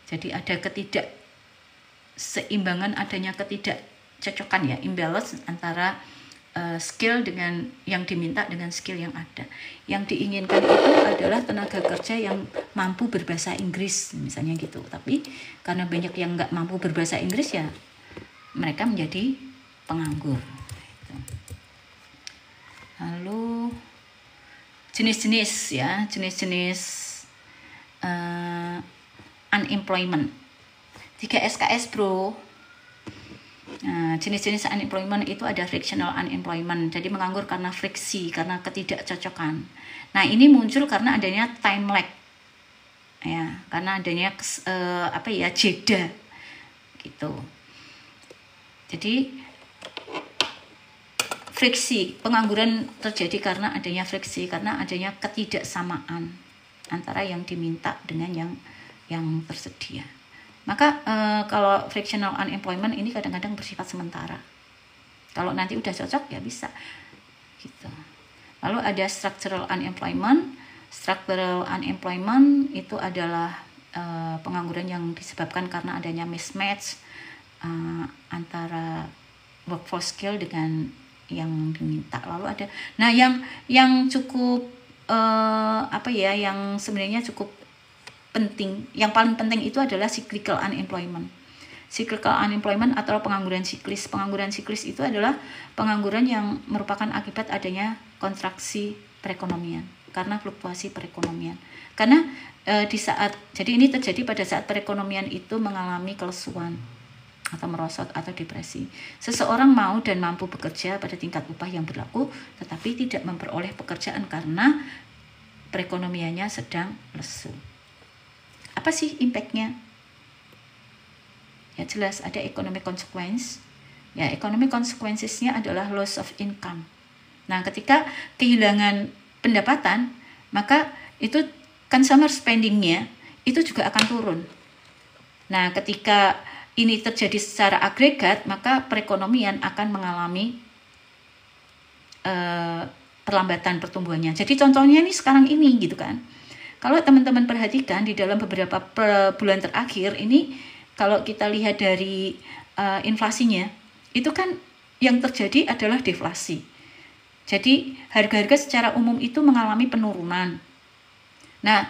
Jadi ada ketidakseimbangan, adanya ketidakcocokan ya, imbalance antara skill dengan yang diminta dengan skill yang ada. Yang diinginkan itu adalah tenaga kerja yang mampu berbahasa Inggris misalnya gitu. Tapi karena banyak yang nggak mampu berbahasa Inggris ya mereka menjadi penganggur. Lalu jenis-jenis unemployment. 3 SKS bro. Nah, jenis-jenis unemployment itu ada frictional unemployment, jadi menganggur karena friksi, karena ketidakcocokan. Nah, ini muncul karena adanya time lag, ya, karena adanya jeda, gitu. Jadi friksi, pengangguran terjadi karena adanya friksi, karena adanya ketidaksamaan antara yang diminta dengan yang tersedia. Maka kalau frictional unemployment ini kadang-kadang bersifat sementara. Kalau nanti udah cocok ya bisa, gitu. Lalu ada structural unemployment. Structural unemployment itu adalah pengangguran yang disebabkan karena adanya mismatch antara workforce skill dengan yang diminta. Lalu ada, nah yang cukup yang sebenarnya cukup penting, yang paling penting itu adalah cyclical unemployment. Cyclical unemployment atau pengangguran siklis. Pengangguran siklis itu adalah pengangguran yang merupakan akibat adanya kontraksi perekonomian karena fluktuasi perekonomian. Karena jadi ini terjadi pada saat perekonomian itu mengalami kelesuan atau merosot atau depresi. Seseorang mau dan mampu bekerja pada tingkat upah yang berlaku, tetapi tidak memperoleh pekerjaan karena perekonomiannya sedang lesu. Apa sih impact-nya? Ya jelas ada economic consequence. Ya, economic consequences-nya adalah loss of income. Nah, ketika kehilangan pendapatan, maka itu consumer spending-nya itu juga akan turun. Nah, ketika ini terjadi secara agregat, maka perekonomian akan mengalami perlambatan pertumbuhannya. Jadi contohnya ini sekarang ini gitu kan. Kalau teman-teman perhatikan di dalam beberapa bulan terakhir ini, kalau kita lihat dari inflasinya, itu kan yang terjadi adalah deflasi. Jadi harga-harga secara umum itu mengalami penurunan. Nah,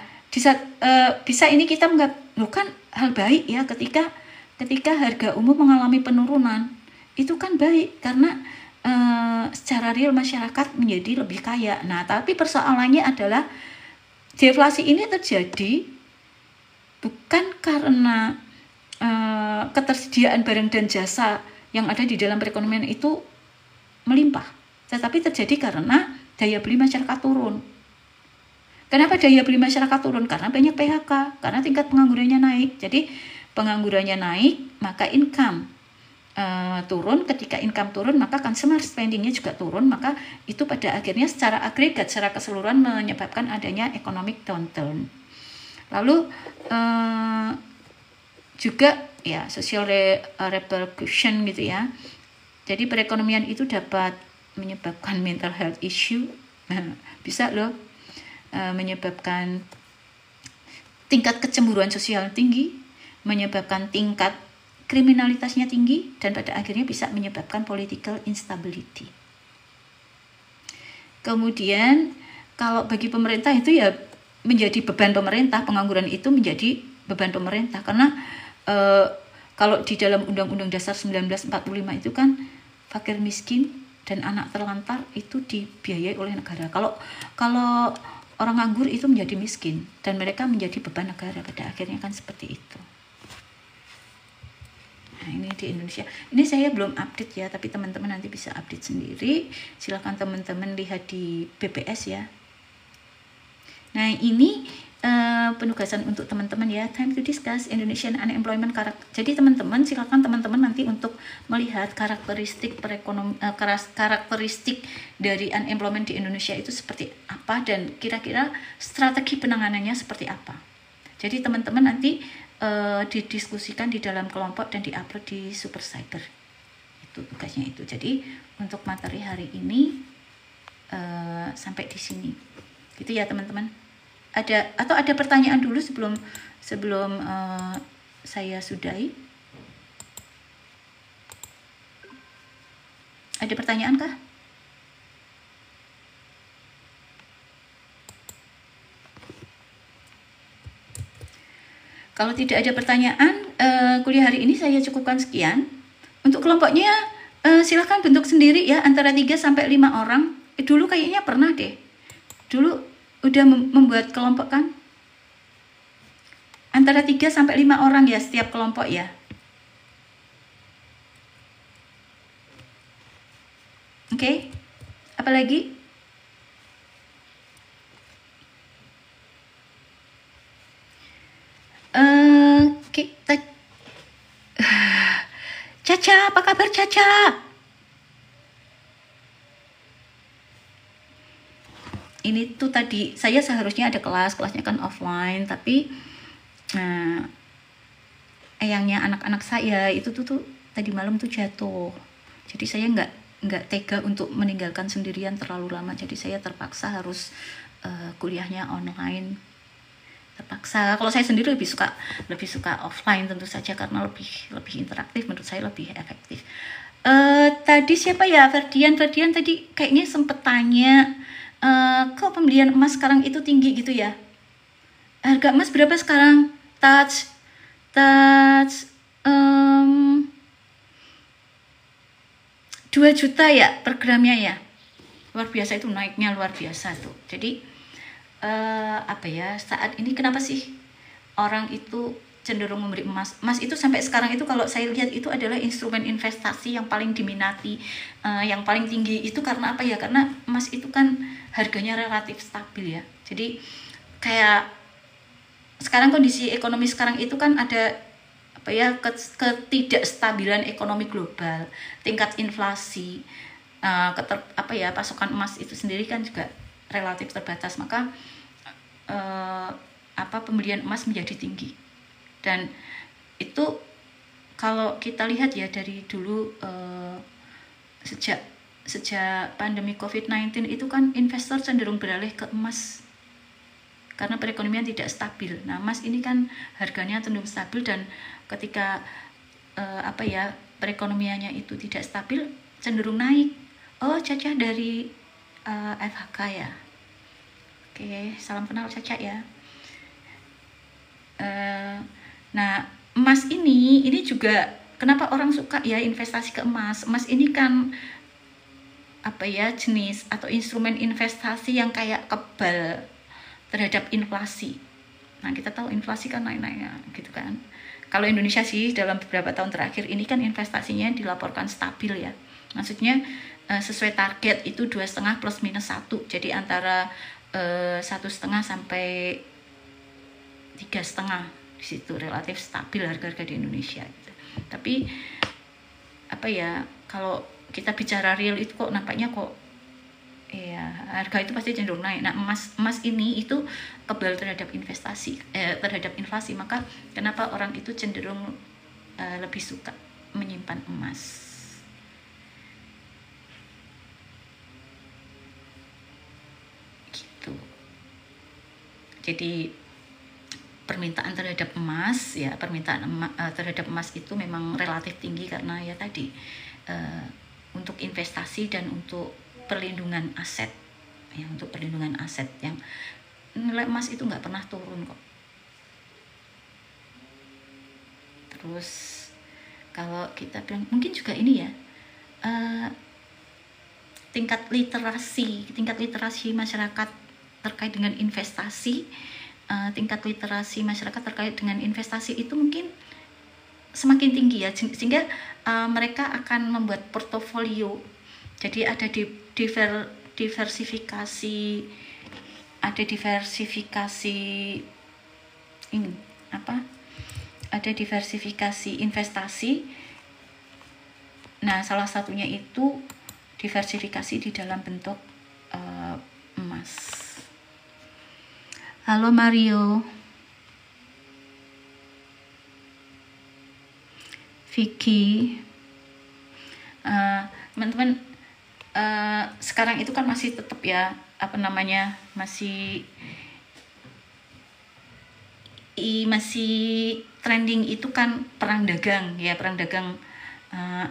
bisa ini kita bukan hal baik ya ketika harga umum mengalami penurunan. Itu kan baik karena secara real masyarakat menjadi lebih kaya. Nah, tapi persoalannya adalah deflasi ini terjadi bukan karena ketersediaan barang dan jasa yang ada di dalam perekonomian itu melimpah, tetapi terjadi karena daya beli masyarakat turun. Kenapa daya beli masyarakat turun? Karena banyak PHK, karena tingkat penganggurannya naik. Jadi penganggurannya naik, maka income turun. Ketika income turun, maka consumer spending-nya juga turun. Maka itu pada akhirnya secara agregat, secara keseluruhan menyebabkan adanya economic downturn. Lalu juga ya social repercussion gitu ya. Jadi perekonomian itu dapat menyebabkan mental health issue. Bisa loh menyebabkan tingkat kecemburuan sosial tinggi, menyebabkan tingkat kriminalitasnya tinggi, dan pada akhirnya bisa menyebabkan political instability. Kemudian kalau bagi pemerintah itu ya menjadi beban pemerintah, pengangguran itu menjadi beban pemerintah karena kalau di dalam Undang-Undang Dasar 1945 itu kan fakir miskin dan anak terlantar itu dibiayai oleh negara. Kalau orang nganggur itu menjadi miskin dan mereka menjadi beban negara, pada akhirnya kan seperti itu. Nah, ini di Indonesia. Ini saya belum update ya, tapi teman-teman nanti bisa update sendiri. Silakan teman-teman lihat di BPS ya. Nah, ini penugasan untuk teman-teman ya. Time to discuss Indonesian unemployment Jadi teman-teman silakan teman-teman nanti untuk melihat karakteristik karakteristik dari unemployment di Indonesia itu seperti apa dan kira-kira strategi penanganannya seperti apa. Jadi teman-teman nanti didiskusikan di dalam kelompok dan diupload di Super Cyber. Itu tugasnya itu. Jadi untuk materi hari ini sampai di sini. Gitu ya teman-teman. Ada pertanyaan dulu sebelum saya sudahi? Ada pertanyaan kah? Kalau tidak ada pertanyaan, kuliah hari ini saya cukupkan sekian. Untuk kelompoknya silakan bentuk sendiri ya, antara 3 sampai 5 orang. Dulu kayaknya pernah deh. Dulu udah membuat kelompok kan? Antara 3 sampai 5 orang ya setiap kelompok ya. Oke, apa lagi? Kita Caca, apa kabar Caca? Ini tuh tadi saya seharusnya ada kelasnya kan offline, tapi eyangnya anak-anak saya itu tuh tadi malam tuh jatuh. Jadi saya nggak tega untuk meninggalkan sendirian terlalu lama. Jadi saya terpaksa harus kuliahnya online. Terpaksa. Kalau saya sendiri lebih suka offline tentu saja, karena lebih interaktif, menurut saya lebih efektif. Tadi siapa ya, Ferdian tadi kayaknya sempet tanya, kok pembelian emas sekarang itu tinggi gitu ya? Harga emas berapa sekarang? Touch 2 juta ya per gramnya ya. Luar biasa, itu naiknya luar biasa tuh. Jadi saat ini kenapa sih orang itu cenderung memberi emas? Emas itu sampai sekarang itu kalau saya lihat itu adalah instrumen investasi yang paling diminati, yang paling tinggi. Itu karena apa ya? Karena emas itu kan harganya relatif stabil ya. Jadi kayak sekarang kondisi ekonomi sekarang itu kan ada ketidakstabilan ekonomi global, tingkat inflasi, pasokan emas itu sendiri kan juga relatif terbatas, maka pembelian emas menjadi tinggi. Dan itu kalau kita lihat ya dari dulu, sejak pandemi COVID-19 itu kan investor cenderung beralih ke emas karena perekonomian tidak stabil. Nah, emas ini kan harganya cenderung stabil, dan ketika perekonomiannya itu tidak stabil cenderung naik. Oh, Caca dari FHK ya. Oke, salam kenal Caca ya. Nah, emas ini juga kenapa orang suka ya investasi ke emas? Emas ini kan jenis atau instrumen investasi yang kayak kebal terhadap inflasi. Nah, kita tahu inflasi kan naik-naik gitu kan. Kalau Indonesia sih dalam beberapa tahun terakhir ini kan investasinya dilaporkan stabil ya. Maksudnya sesuai target itu 2,5 plus minus 1. Jadi antara 1,5 sampai 3,5, di situ relatif stabil harga-harga di Indonesia gitu. Tapi kalau kita bicara real itu kok nampaknya harga itu pasti cenderung naik. Nah, emas ini itu kebal terhadap terhadap inflasi, maka kenapa orang itu cenderung lebih suka menyimpan emas. Gitu. Jadi permintaan terhadap emas terhadap emas itu memang relatif tinggi karena ya tadi untuk investasi dan untuk perlindungan aset ya, untuk perlindungan aset yang nilai emas itu nggak pernah turun kok. Terus kalau kita bilang mungkin juga ini ya, tingkat literasi masyarakat terkait dengan investasi, itu mungkin semakin tinggi ya, sehingga mereka akan membuat portofolio. Jadi ada diversifikasi investasi. Nah, salah satunya itu diversifikasi di dalam bentuk emas. Halo Mario, Vicky, teman-teman. Sekarang itu kan masih tetap ya masih trending itu kan perang dagang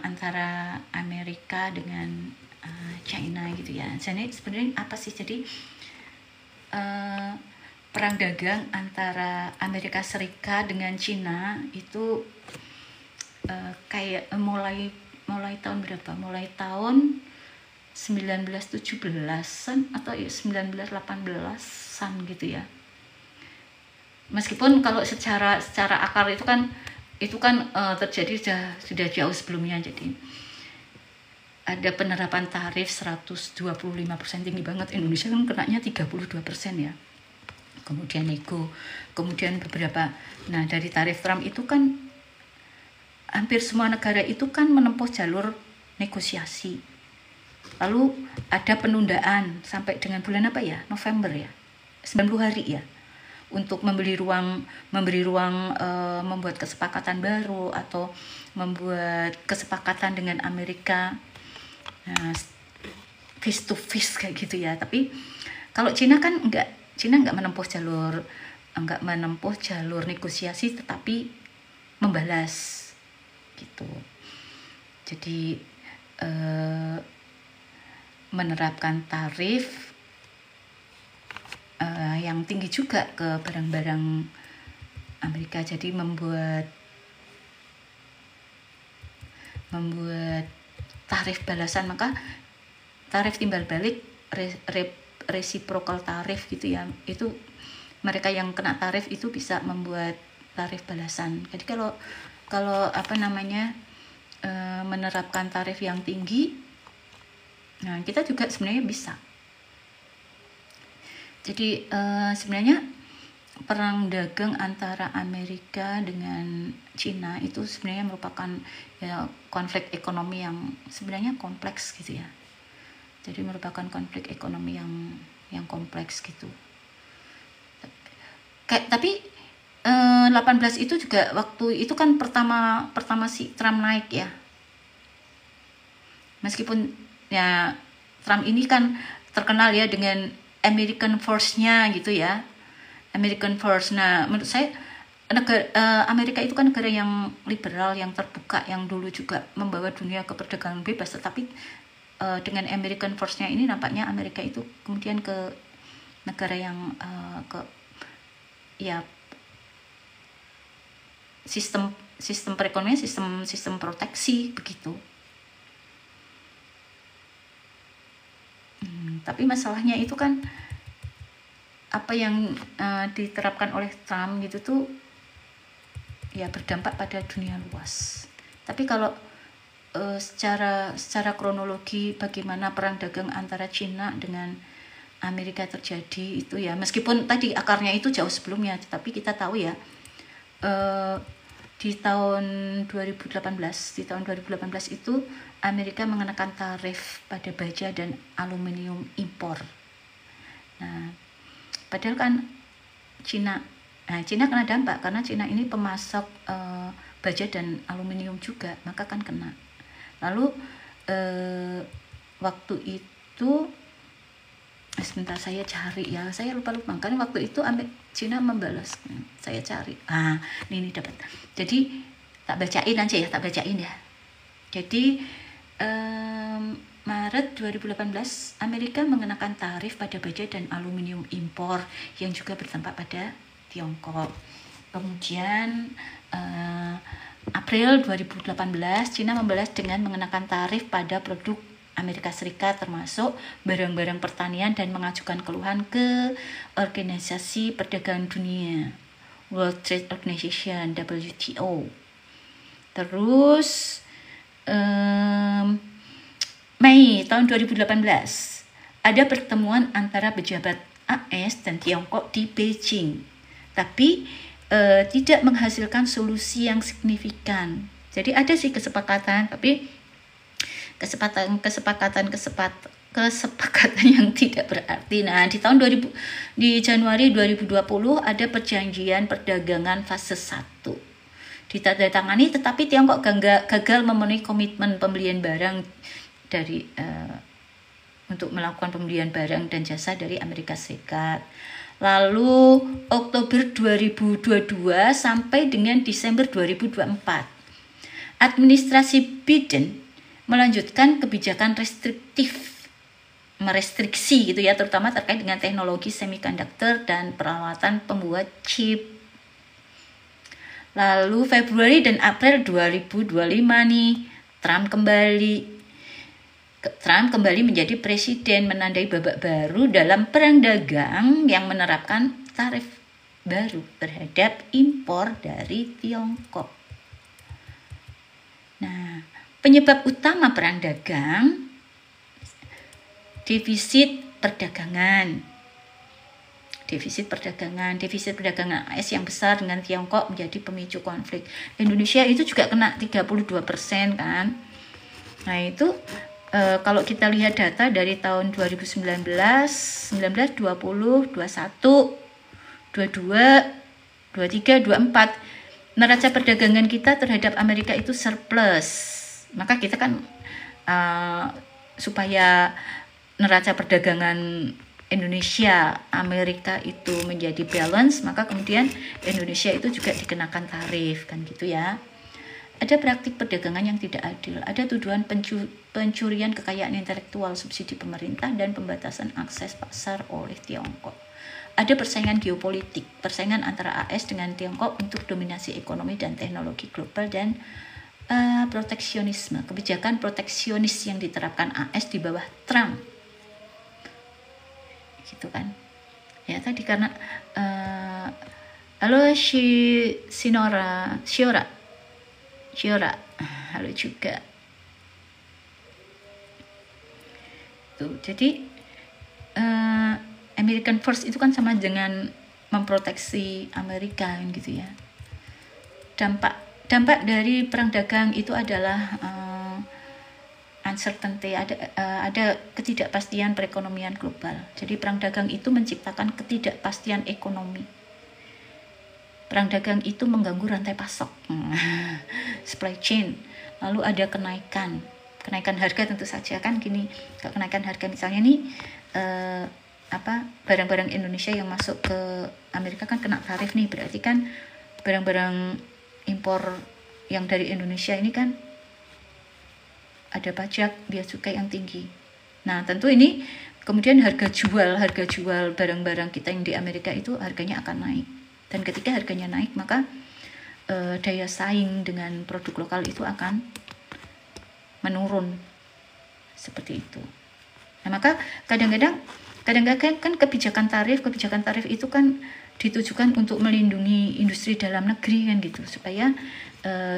antara Amerika dengan China gitu ya. Jadi sebenarnya apa sih? Jadi perang dagang antara Amerika Serikat dengan China itu kayak mulai tahun berapa? Mulai tahun 1917-an atau 1918-an gitu ya. Meskipun kalau secara akar itu kan terjadi sudah jauh sebelumnya. Jadi ada penerapan tarif 125%, tinggi banget. Indonesia kan kenanya 32% ya. Kemudian nego, kemudian beberapa. Nah, dari tarif Trump itu kan hampir semua negara itu kan menempuh jalur negosiasi. Lalu ada penundaan sampai dengan bulan apa ya? November ya. 90 hari ya. Untuk memberi ruang membuat kesepakatan baru atau membuat kesepakatan dengan Amerika. Nah, face to face kayak gitu ya. Tapi kalau Cina kan enggak menempuh jalur negosiasi, tetapi membalas gitu. Jadi menerapkan tarif yang tinggi juga ke barang-barang Amerika. Jadi membuat tarif balasan, maka tarif timbal balik, reciprocal tarif gitu ya, itu mereka yang kena tarif itu bisa membuat tarif balasan. Jadi kalau menerapkan tarif yang tinggi, nah kita juga sebenarnya bisa. Jadi sebenarnya perang dagang antara Amerika dengan Cina itu sebenarnya merupakan ya, konflik ekonomi yang sebenarnya kompleks gitu ya. Jadi merupakan konflik ekonomi yang kompleks gitu. Tapi 18 itu juga waktu itu kan pertama si Trump naik ya. Meskipun ya Trump ini kan terkenal ya dengan American Force-nya gitu ya. American Force. Nah, menurut saya Amerika itu kan negara yang liberal, yang terbuka, yang dulu juga membawa dunia ke perdagangan bebas, tetapi dengan American Force-nya ini nampaknya Amerika itu kemudian ke negara yang sistem perekonomian, sistem proteksi begitu. Tapi masalahnya itu kan apa yang diterapkan oleh Trump gitu tuh ya berdampak pada dunia luas. Tapi kalau secara kronologi bagaimana perang dagang antara Cina dengan Amerika terjadi itu ya, meskipun tadi akarnya itu jauh sebelumnya, tetapi kita tahu ya di tahun 2018 itu Amerika mengenakan tarif pada baja dan aluminium impor. Nah, padahal kan Cina kena dampak karena Cina ini pemasok baja dan aluminium juga, maka kan kena. Lalu waktu itu sebentar saya cari ya, saya lupa karena waktu itu Cina membalas, saya cari. Ini dapat. Jadi tak bacain ya. Jadi Maret 2018 Amerika mengenakan tarif pada baja dan aluminium impor yang juga berdampak pada Tiongkok. Kemudian April 2018 Cina membalas dengan mengenakan tarif pada produk Amerika Serikat termasuk barang-barang pertanian dan mengajukan keluhan ke Organisasi Perdagangan Dunia, World Trade Organization, WTO. Terus Mei tahun 2018 ada pertemuan antara pejabat AS dan Tiongkok di Beijing, tapi tidak menghasilkan solusi yang signifikan. Jadi ada sih kesepakatan, tapi kesepakatan yang tidak berarti. Nah, di Januari 2020 ada perjanjian perdagangan fase 1 ditandatangani, tetapi Tiongkok gagal memenuhi komitmen pembelian barang untuk melakukan pembelian barang dan jasa dari Amerika Serikat. Lalu Oktober 2022 sampai dengan Desember 2024 administrasi Biden melanjutkan kebijakan merestriksi gitu ya, terutama terkait dengan teknologi semikonduktor dan peralatan pembuat chip. Lalu Februari dan April 2025 nih Trump kembali menjadi presiden, menandai babak baru dalam perang dagang yang menerapkan tarif baru terhadap impor dari Tiongkok. Nah, Penyebab utama perang dagang, defisit perdagangan. Defisit perdagangan AS yang besar dengan Tiongkok menjadi pemicu konflik. Indonesia itu juga kena 32% kan. Nah itu kalau kita lihat data dari tahun 2019, 19, 20, 21, 22, 23, 24, neraca perdagangan kita terhadap Amerika itu surplus. Maka kita kan supaya neraca perdagangan Indonesia Amerika itu menjadi balance, maka kemudian Indonesia itu juga dikenakan tarif kan gitu ya. Ada praktik perdagangan yang tidak adil, ada tuduhan pencurian kekayaan intelektual, subsidi pemerintah, dan pembatasan akses pasar oleh Tiongkok. Ada persaingan geopolitik, persaingan antara AS dengan Tiongkok untuk dominasi ekonomi dan teknologi global, dan proteksionisme, kebijakan proteksionis yang diterapkan AS di bawah Trump. Gitu kan. Ya tadi karena halo Shiora, halo juga. Tuh, jadi American First itu kan sama dengan memproteksi Amerika gitu ya. Dampak dari perang dagang itu adalah uncertainty, ada ketidakpastian perekonomian global. Jadi perang dagang itu menciptakan ketidakpastian ekonomi. Perang dagang itu mengganggu rantai pasok, supply chain. Lalu ada kenaikan harga tentu saja kan gini. Kenaikan harga misalnya nih barang-barang Indonesia yang masuk ke Amerika kan kena tarif nih, berarti kan barang-barang impor yang dari Indonesia ini kan ada pajak bea cukai yang tinggi. Nah, tentu ini kemudian harga jual barang-barang kita yang di Amerika itu harganya akan naik. Dan ketika harganya naik, maka daya saing dengan produk lokal itu akan menurun. Seperti itu. Nah, maka kadang-kadang kan kebijakan tarif itu kan ditujukan untuk melindungi industri dalam negeri kan gitu, supaya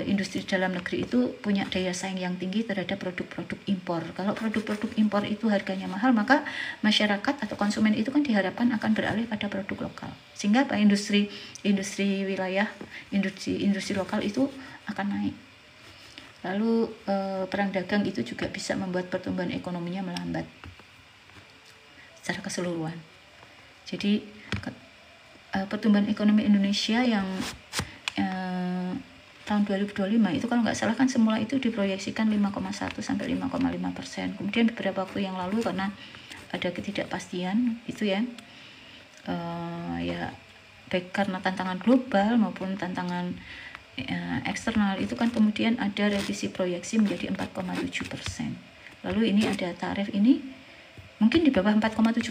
industri dalam negeri itu punya daya saing yang tinggi terhadap produk-produk impor. Kalau produk-produk impor itu harganya mahal, maka masyarakat atau konsumen itu kan diharapkan akan beralih pada produk lokal, sehingga industri lokal itu akan naik. Lalu perang dagang itu juga bisa membuat pertumbuhan ekonominya melambat secara keseluruhan. Jadi pertumbuhan ekonomi Indonesia yang tahun 2025 itu kalau nggak salah kan semula itu diproyeksikan 5,1 sampai 5,5%. Kemudian beberapa waktu yang lalu karena ada ketidakpastian itu ya, ya baik karena tantangan global maupun tantangan eksternal itu kan kemudian ada revisi proyeksi menjadi 4,7%. Lalu ini ada tarif ini mungkin di bawah 4,7%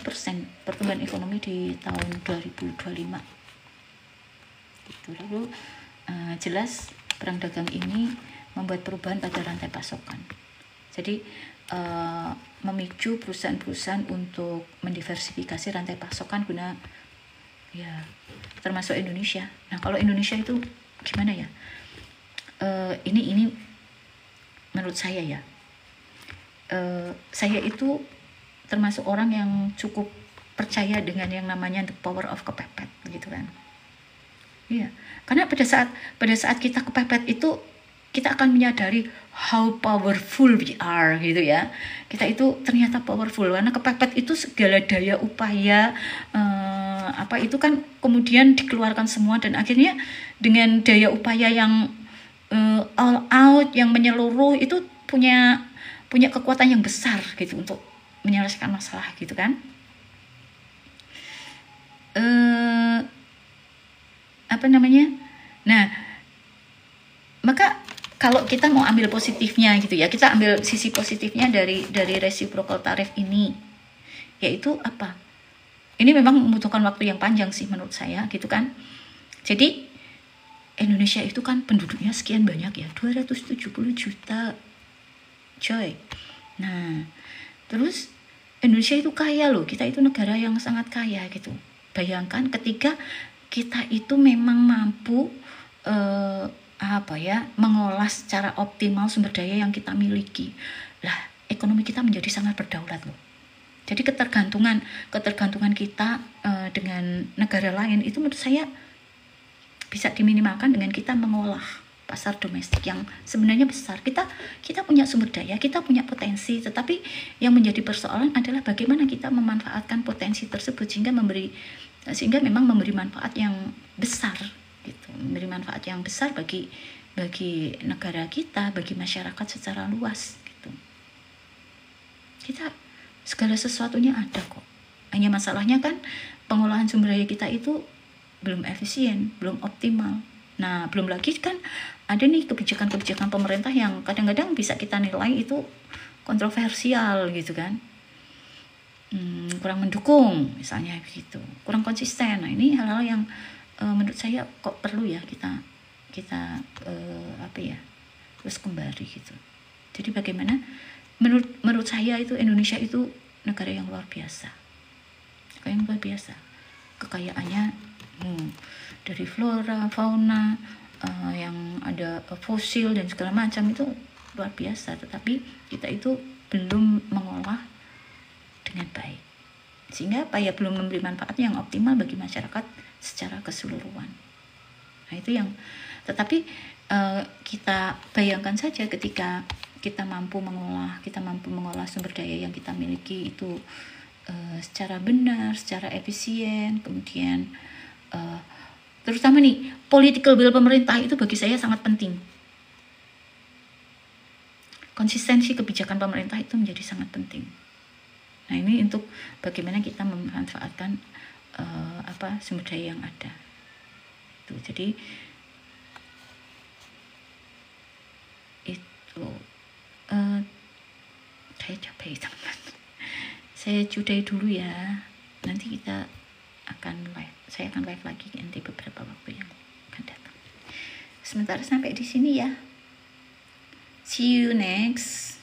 pertumbuhan ekonomi di tahun 2025. Gitu. Lalu jelas perang dagang ini membuat perubahan pada rantai pasokan. Jadi memicu perusahaan-perusahaan untuk mendiversifikasi rantai pasokan guna ya termasuk Indonesia. Nah, kalau Indonesia itu gimana ya? Ini menurut saya ya. Saya itu termasuk orang yang cukup percaya dengan yang namanya the power of kepepet gitu kan. Iya, karena pada saat kita kepepet itu kita akan menyadari how powerful we are gitu ya. Kita itu ternyata powerful karena kepepet itu segala daya upaya itu kan kemudian dikeluarkan semua, dan akhirnya dengan daya upaya yang all out yang menyeluruh itu punya kekuatan yang besar gitu untuk menyelesaikan masalah gitu kan. Nah, maka kalau kita mau ambil positifnya gitu ya, kita ambil sisi positifnya dari reciprocal tariff ini, yaitu apa? Ini memang membutuhkan waktu yang panjang sih menurut saya gitu kan. Jadi Indonesia itu kan penduduknya sekian banyak ya, 270 juta coy. Nah, terus Indonesia itu kaya loh, kita itu negara yang sangat kaya gitu. Bayangkan ketika kita itu memang mampu mengolah secara optimal sumber daya yang kita miliki. Lah, ekonomi kita menjadi sangat berdaulat loh. Jadi ketergantungan kita dengan negara lain itu menurut saya bisa diminimalkan dengan kita mengolah pasar domestik yang sebenarnya besar. Kita punya sumber daya, kita punya potensi, tetapi yang menjadi persoalan adalah bagaimana kita memanfaatkan potensi tersebut sehingga memang memberi manfaat yang besar gitu. Memberi manfaat yang besar bagi negara kita, bagi masyarakat secara luas gitu. Kita segala sesuatunya ada kok. Hanya masalahnya kan pengolahan sumber daya kita itu belum efisien, belum optimal. Nah, belum lagi kan ada nih kebijakan-kebijakan pemerintah yang kadang-kadang bisa kita nilai itu kontroversial gitu kan. Kurang mendukung misalnya begitu, kurang konsisten. Nah, ini hal-hal yang menurut saya kok perlu ya kita terus kembali gitu. Jadi bagaimana menurut saya itu Indonesia itu negara yang luar biasa. Kekayaannya dari flora, fauna, yang ada fosil dan segala macam itu luar biasa. Tetapi kita itu belum mengolah dengan baik. Sehingga belum memberi manfaat yang optimal bagi masyarakat secara keseluruhan. Nah, itu yang tetapi kita bayangkan saja ketika kita mampu mengolah sumber daya yang kita miliki itu secara benar, secara efisien, kemudian terutama nih political will pemerintah itu bagi saya sangat penting. Konsistensi kebijakan pemerintah itu menjadi sangat penting. Nah, ini untuk bagaimana kita memanfaatkan sumber daya yang ada. Jadi itu saya capek teman-teman. Saya sudahi dulu ya. Nanti kita akan live. Saya akan live lagi nanti beberapa waktu yang akan datang. Sementara sampai di sini ya. See you next.